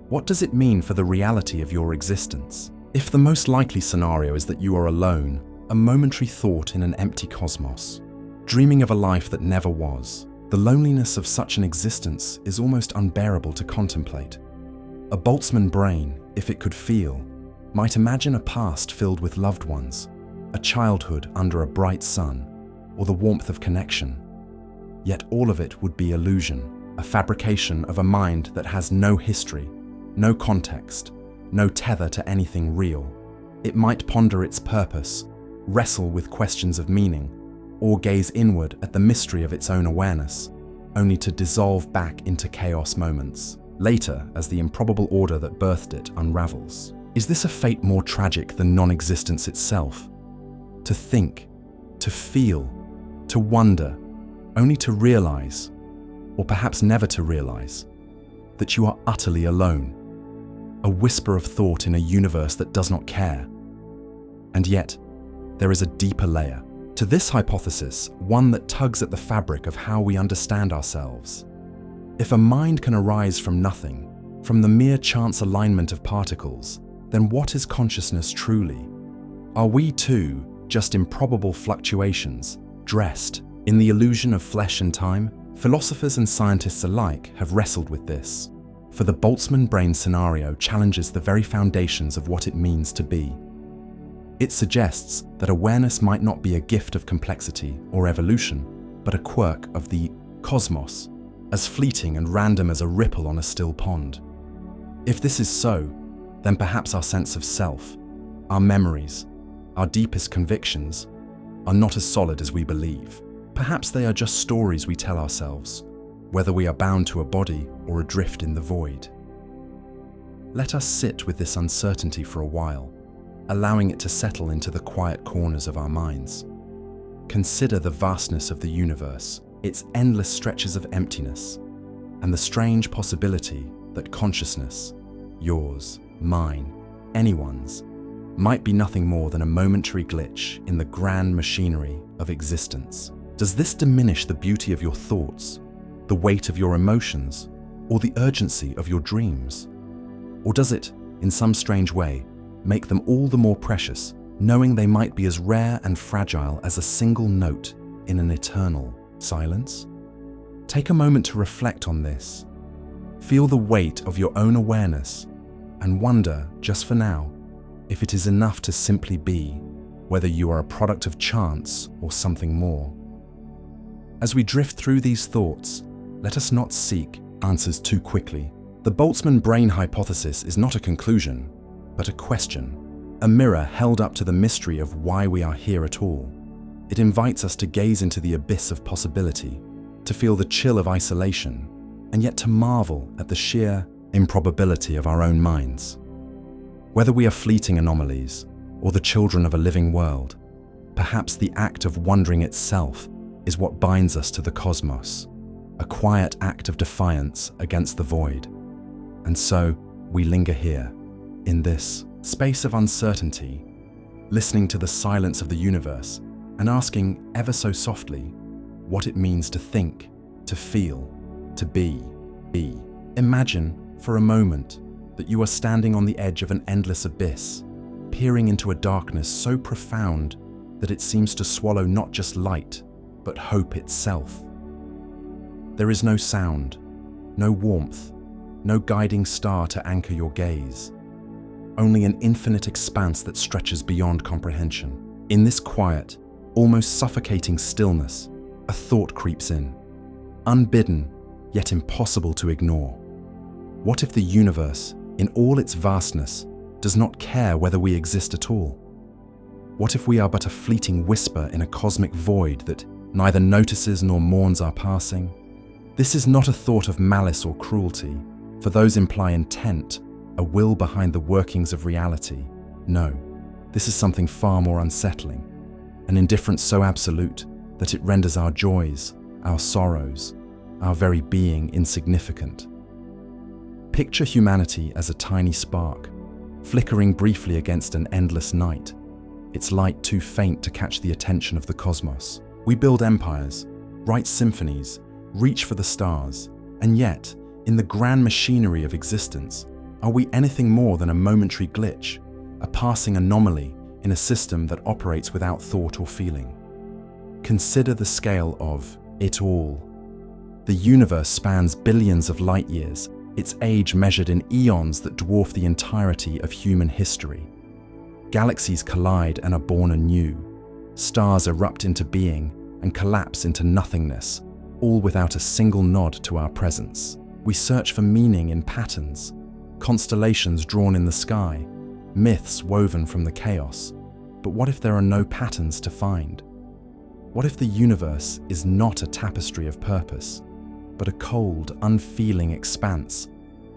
What does it mean for the reality of your existence? If the most likely scenario is that you are alone, a momentary thought in an empty cosmos, dreaming of a life that never was, the loneliness of such an existence is almost unbearable to contemplate. A Boltzmann brain, if it could feel, might imagine a past filled with loved ones, a childhood under a bright sun, or the warmth of connection. Yet all of it would be illusion, a fabrication of a mind that has no history, no context, no tether to anything real. It might ponder its purpose, wrestle with questions of meaning, or gaze inward at the mystery of its own awareness, only to dissolve back into chaos moments, later as the improbable order that birthed it unravels. Is this a fate more tragic than non-existence itself? To think, to feel, to wonder, only to realize, or perhaps never to realize, that you are utterly alone, a whisper of thought in a universe that does not care. And yet, there is a deeper layer to this hypothesis, one that tugs at the fabric of how we understand ourselves. If a mind can arise from nothing, from the mere chance alignment of particles, then what is consciousness truly? Are we too just improbable fluctuations, dressed in the illusion of flesh and time? Philosophers and scientists alike have wrestled with this, for the Boltzmann brain scenario challenges the very foundations of what it means to be. It suggests that awareness might not be a gift of complexity or evolution, but a quirk of the cosmos, as fleeting and random as a ripple on a still pond. If this is so, then perhaps our sense of self, our memories, our deepest convictions, are not as solid as we believe. Perhaps they are just stories we tell ourselves, whether we are bound to a body or adrift in the void. Let us sit with this uncertainty for a while, allowing it to settle into the quiet corners of our minds. Consider the vastness of the universe, its endless stretches of emptiness, and the strange possibility that consciousness, yours, mine, anyone's, might be nothing more than a momentary glitch in the grand machinery of existence. Does this diminish the beauty of your thoughts, the weight of your emotions, or the urgency of your dreams? Or does it, in some strange way, make them all the more precious, knowing they might be as rare and fragile as a single note in an eternal silence? Take a moment to reflect on this. Feel the weight of your own awareness and wonder, just for now, if it is enough to simply be, whether you are a product of chance or something more. As we drift through these thoughts, let us not seek answers too quickly. The Boltzmann brain hypothesis is not a conclusion, but a question, a mirror held up to the mystery of why we are here at all. It invites us to gaze into the abyss of possibility, to feel the chill of isolation, and yet to marvel at the sheer improbability of our own minds. Whether we are fleeting anomalies or the children of a living world, perhaps the act of wondering itself is what binds us to the cosmos, a quiet act of defiance against the void. And so we linger here, in this space of uncertainty, listening to the silence of the universe and asking ever so softly what it means to think, to feel, to be. Imagine for a moment that you are standing on the edge of an endless abyss, peering into a darkness so profound that it seems to swallow not just light, but hope itself. There is no sound, no warmth, no guiding star to anchor your gaze, only an infinite expanse that stretches beyond comprehension. In this quiet, almost suffocating stillness, a thought creeps in, unbidden, yet impossible to ignore. What if the universe, in all its vastness, does not care whether we exist at all? What if we are but a fleeting whisper in a cosmic void that neither notices nor mourns our passing? This is not a thought of malice or cruelty, for those imply intent, a will behind the workings of reality. No, this is something far more unsettling, an indifference so absolute that it renders our joys, our sorrows, our very being insignificant. Picture humanity as a tiny spark, flickering briefly against an endless night, its light too faint to catch the attention of the cosmos. We build empires, write symphonies, reach for the stars, and yet, in the grand machinery of existence, are we anything more than a momentary glitch, a passing anomaly in a system that operates without thought or feeling? Consider the scale of it all. The universe spans billions of light years, its age measured in eons that dwarf the entirety of human history. Galaxies collide and are born anew. Stars erupt into being and collapse into nothingness, all without a single nod to our presence. We search for meaning in patterns, constellations drawn in the sky, myths woven from the chaos. But what if there are no patterns to find? What if the universe is not a tapestry of purpose, but a cold, unfeeling expanse,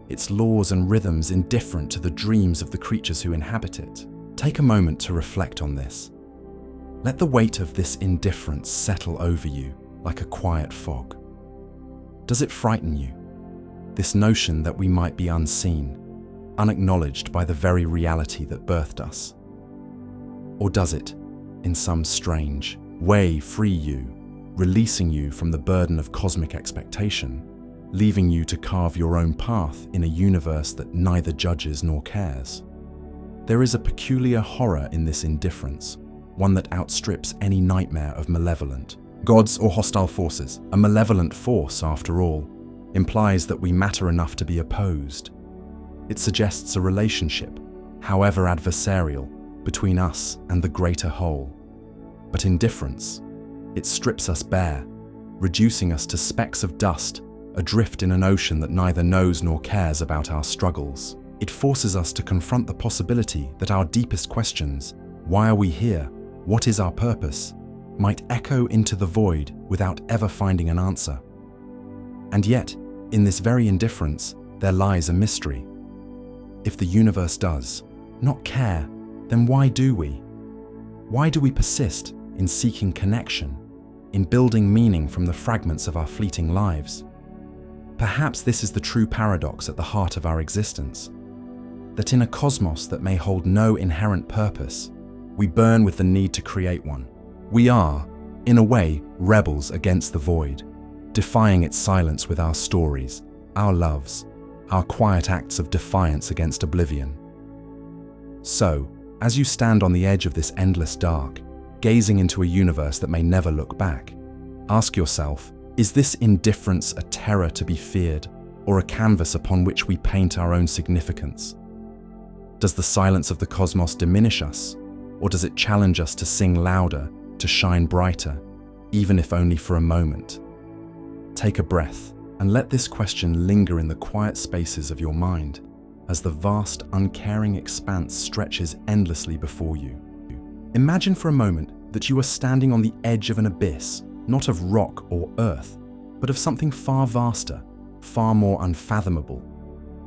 its laws and rhythms indifferent to the dreams of the creatures who inhabit it? Take a moment to reflect on this. Let the weight of this indifference settle over you like a quiet fog. Does it frighten you? This notion that we might be unseen, unacknowledged by the very reality that birthed us? Or does it, in some strange way, free you, releasing you from the burden of cosmic expectation, leaving you to carve your own path in a universe that neither judges nor cares? There is a peculiar horror in this indifference, one that outstrips any nightmare of malevolent gods or hostile forces. A malevolent force, after all, implies that we matter enough to be opposed. It suggests a relationship, however adversarial, between us and the greater whole. But indifference, it strips us bare, reducing us to specks of dust, adrift in an ocean that neither knows nor cares about our struggles. It forces us to confront the possibility that our deepest questions, why are we here, what is our purpose, might echo into the void without ever finding an answer. And yet, in this very indifference, there lies a mystery. If the universe does not care, then why do we? Why do we persist in seeking connection, in building meaning from the fragments of our fleeting lives? Perhaps this is the true paradox at the heart of our existence, that in a cosmos that may hold no inherent purpose, we burn with the need to create one. We are, in a way, rebels against the void, defying its silence with our stories, our loves, our quiet acts of defiance against oblivion. So, as you stand on the edge of this endless dark, gazing into a universe that may never look back, ask yourself, is this indifference a terror to be feared, or a canvas upon which we paint our own significance? Does the silence of the cosmos diminish us, or does it challenge us to sing louder, to shine brighter, even if only for a moment? Take a breath and let this question linger in the quiet spaces of your mind as the vast, uncaring expanse stretches endlessly before you. Imagine for a moment that you are standing on the edge of an abyss, not of rock or earth, but of something far vaster, far more unfathomable,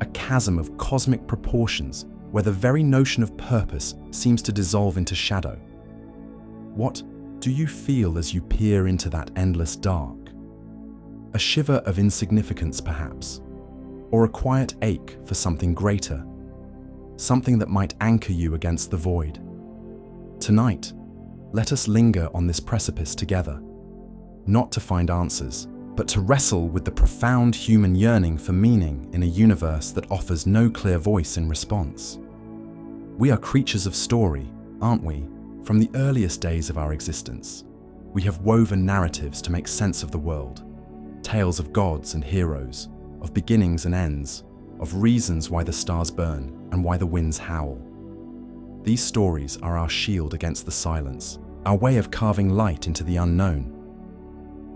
a chasm of cosmic proportions where the very notion of purpose seems to dissolve into shadow. What do you feel as you peer into that endless dark? A shiver of insignificance, perhaps, or a quiet ache for something greater, something that might anchor you against the void. Tonight, let us linger on this precipice together, not to find answers, but to wrestle with the profound human yearning for meaning in a universe that offers no clear voice in response. We are creatures of story, aren't we? From the earliest days of our existence, we have woven narratives to make sense of the world, tales of gods and heroes, of beginnings and ends, of reasons why the stars burn and why the winds howl. These stories are our shield against the silence, our way of carving light into the unknown.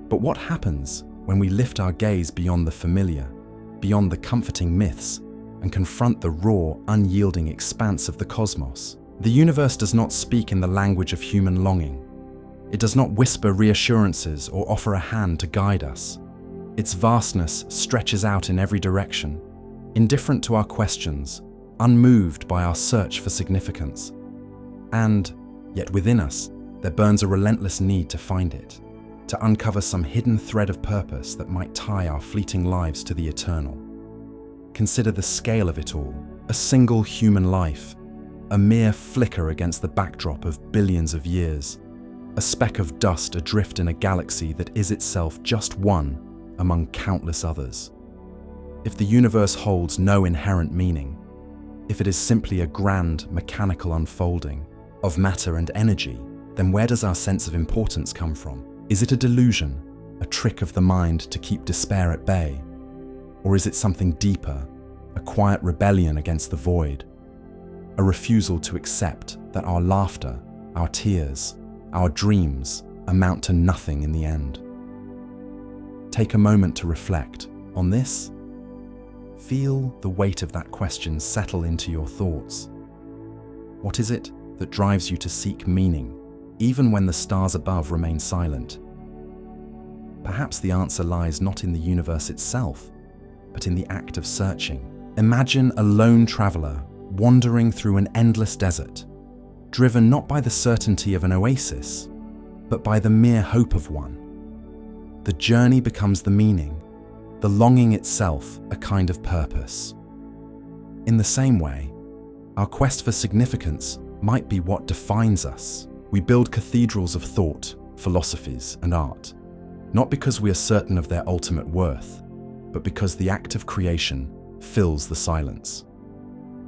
But what happens when we lift our gaze beyond the familiar, beyond the comforting myths, and confront the raw, unyielding expanse of the cosmos? The universe does not speak in the language of human longing. It does not whisper reassurances or offer a hand to guide us. Its vastness stretches out in every direction, indifferent to our questions, unmoved by our search for significance. And yet within us, there burns a relentless need to find it, to uncover some hidden thread of purpose that might tie our fleeting lives to the eternal. Consider the scale of it all. A single human life, a mere flicker against the backdrop of billions of years, a speck of dust adrift in a galaxy that is itself just one among countless others. If the universe holds no inherent meaning, if it is simply a grand mechanical unfolding of matter and energy, then where does our sense of importance come from? Is it a delusion, a trick of the mind to keep despair at bay? Or is it something deeper, a quiet rebellion against the void? A refusal to accept that our laughter, our tears, our dreams amount to nothing in the end? Take a moment to reflect on this. Feel the weight of that question settle into your thoughts. What is it that drives you to seek meaning, even when the stars above remain silent? Perhaps the answer lies not in the universe itself, but in the act of searching. Imagine a lone traveler wandering through an endless desert, driven not by the certainty of an oasis, but by the mere hope of one. The journey becomes the meaning, the longing itself a kind of purpose. In the same way, our quest for significance might be what defines us. We build cathedrals of thought, philosophies, and art, not because we are certain of their ultimate worth, but because the act of creation fills the silence.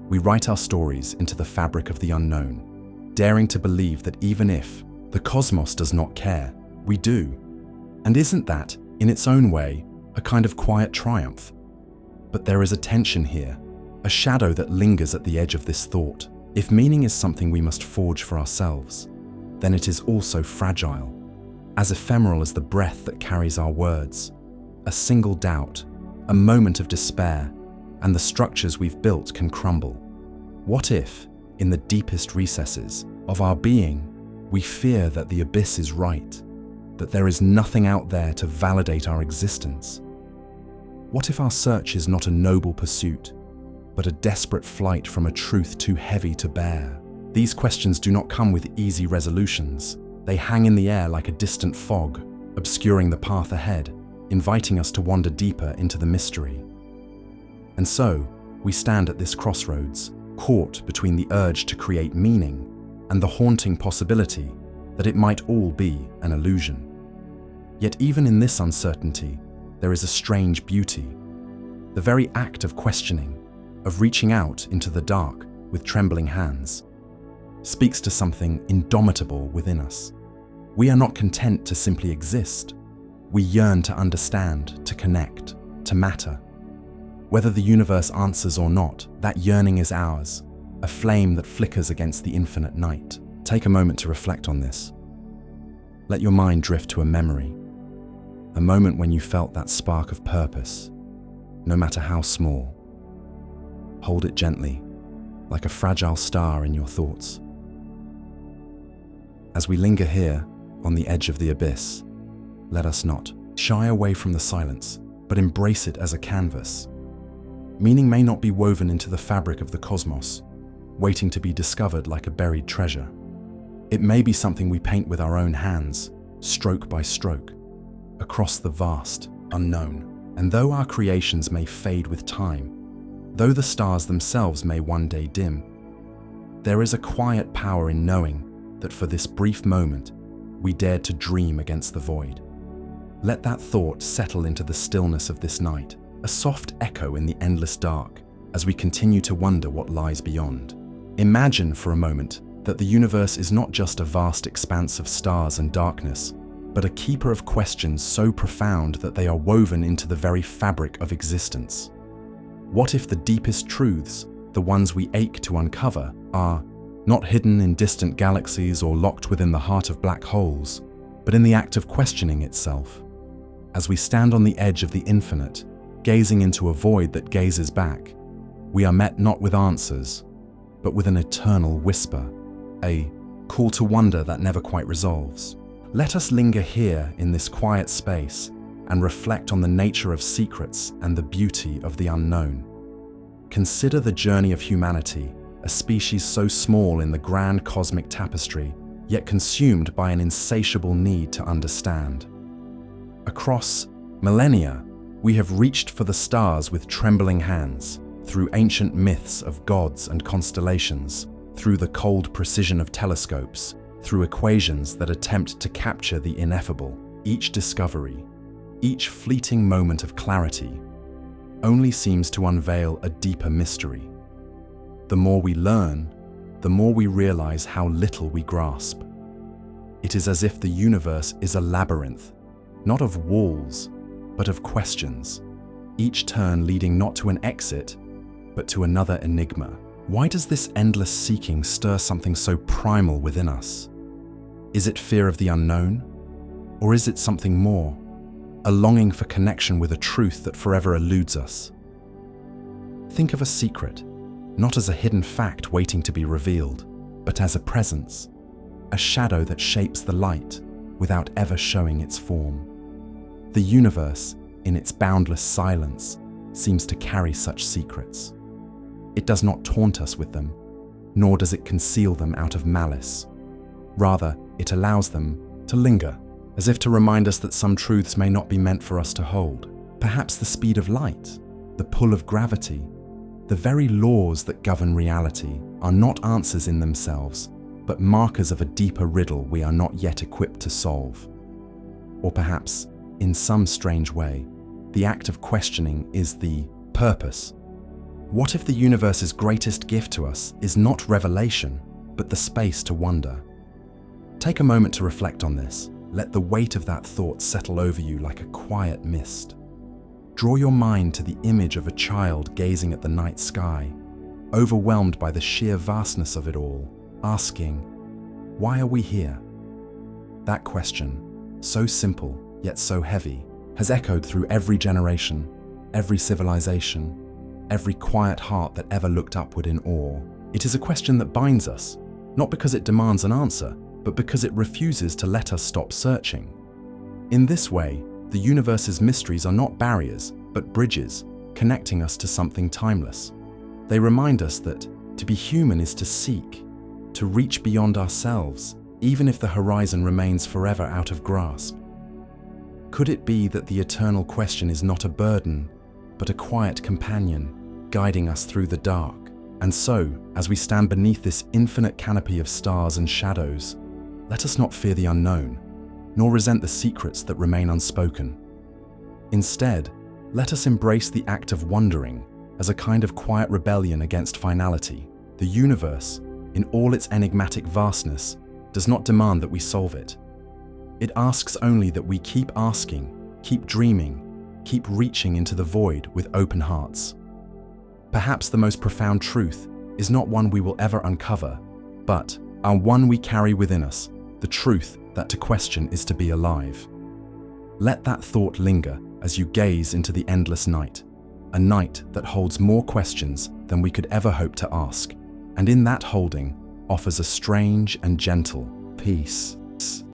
We write our stories into the fabric of the unknown, daring to believe that even if the cosmos does not care, we do. And isn't that, in its own way, a kind of quiet triumph? But there is a tension here, a shadow that lingers at the edge of this thought. If meaning is something we must forge for ourselves, then it is also fragile, as ephemeral as the breath that carries our words. A single doubt, a moment of despair, and the structures we've built can crumble. What if, in the deepest recesses of our being, we fear that the abyss is right, that there is nothing out there to validate our existence? What if our search is not a noble pursuit, but a desperate flight from a truth too heavy to bear? These questions do not come with easy resolutions. They hang in the air like a distant fog, obscuring the path ahead, inviting us to wander deeper into the mystery. And so, we stand at this crossroads, caught between the urge to create meaning and the haunting possibility that it might all be an illusion. Yet even in this uncertainty, there is a strange beauty. The very act of questioning, of reaching out into the dark with trembling hands, speaks to something indomitable within us. We are not content to simply exist. We yearn to understand, to connect, to matter. Whether the universe answers or not, that yearning is ours, a flame that flickers against the infinite night. Take a moment to reflect on this. Let your mind drift to a memory, a moment when you felt that spark of purpose, no matter how small. Hold it gently, like a fragile star in your thoughts. As we linger here, on the edge of the abyss, let us not shy away from the silence, but embrace it as a canvas. Meaning may not be woven into the fabric of the cosmos, waiting to be discovered like a buried treasure. It may be something we paint with our own hands, stroke by stroke, across the vast unknown. And though our creations may fade with time, though the stars themselves may one day dim, there is a quiet power in knowing that for this brief moment, we dared to dream against the void. Let that thought settle into the stillness of this night, a soft echo in the endless dark, as we continue to wonder what lies beyond. Imagine for a moment that the universe is not just a vast expanse of stars and darkness, but a keeper of questions so profound that they are woven into the very fabric of existence. What if the deepest truths, the ones we ache to uncover, are not hidden in distant galaxies or locked within the heart of black holes, but in the act of questioning itself? As we stand on the edge of the infinite, gazing into a void that gazes back, we are met not with answers, but with an eternal whisper, a call to wonder that never quite resolves. Let us linger here in this quiet space and reflect on the nature of secrets and the beauty of the unknown. Consider the journey of humanity, a species so small in the grand cosmic tapestry, yet consumed by an insatiable need to understand. Across millennia, we have reached for the stars with trembling hands, through ancient myths of gods and constellations, through the cold precision of telescopes, through equations that attempt to capture the ineffable. Each discovery, each fleeting moment of clarity, only seems to unveil a deeper mystery. The more we learn, the more we realize how little we grasp. It is as if the universe is a labyrinth, not of walls, but of questions, each turn leading not to an exit, but to another enigma. Why does this endless seeking stir something so primal within us? Is it fear of the unknown? Or is it something more? A longing for connection with a truth that forever eludes us? Think of a secret, not as a hidden fact waiting to be revealed, but as a presence, a shadow that shapes the light without ever showing its form. The universe, in its boundless silence, seems to carry such secrets. It does not taunt us with them, nor does it conceal them out of malice. Rather, it allows them to linger, as if to remind us that some truths may not be meant for us to hold. Perhaps the speed of light, the pull of gravity, the very laws that govern reality are not answers in themselves, but markers of a deeper riddle we are not yet equipped to solve. Or perhaps, in some strange way, the act of questioning is the purpose. What if the universe's greatest gift to us is not revelation, but the space to wonder? Take a moment to reflect on this. Let the weight of that thought settle over you like a quiet mist. Draw your mind to the image of a child gazing at the night sky, overwhelmed by the sheer vastness of it all, asking, "Why are we here?" That question, so simple yet so heavy, has echoed through every generation, every civilization, every quiet heart that ever looked upward in awe. It is a question that binds us, not because it demands an answer, but because it refuses to let us stop searching. In this way, the universe's mysteries are not barriers, but bridges, connecting us to something timeless. They remind us that to be human is to seek, to reach beyond ourselves, even if the horizon remains forever out of grasp. Could it be that the eternal question is not a burden, but a quiet companion, guiding us through the dark? And so, as we stand beneath this infinite canopy of stars and shadows, let us not fear the unknown, nor resent the secrets that remain unspoken. Instead, let us embrace the act of wondering as a kind of quiet rebellion against finality. The universe, in all its enigmatic vastness, does not demand that we solve it. It asks only that we keep asking, keep dreaming, keep reaching into the void with open hearts. Perhaps the most profound truth is not one we will ever uncover, but one we carry within us, the truth that to question is to be alive. Let that thought linger as you gaze into the endless night, a night that holds more questions than we could ever hope to ask, and in that holding offers a strange and gentle peace.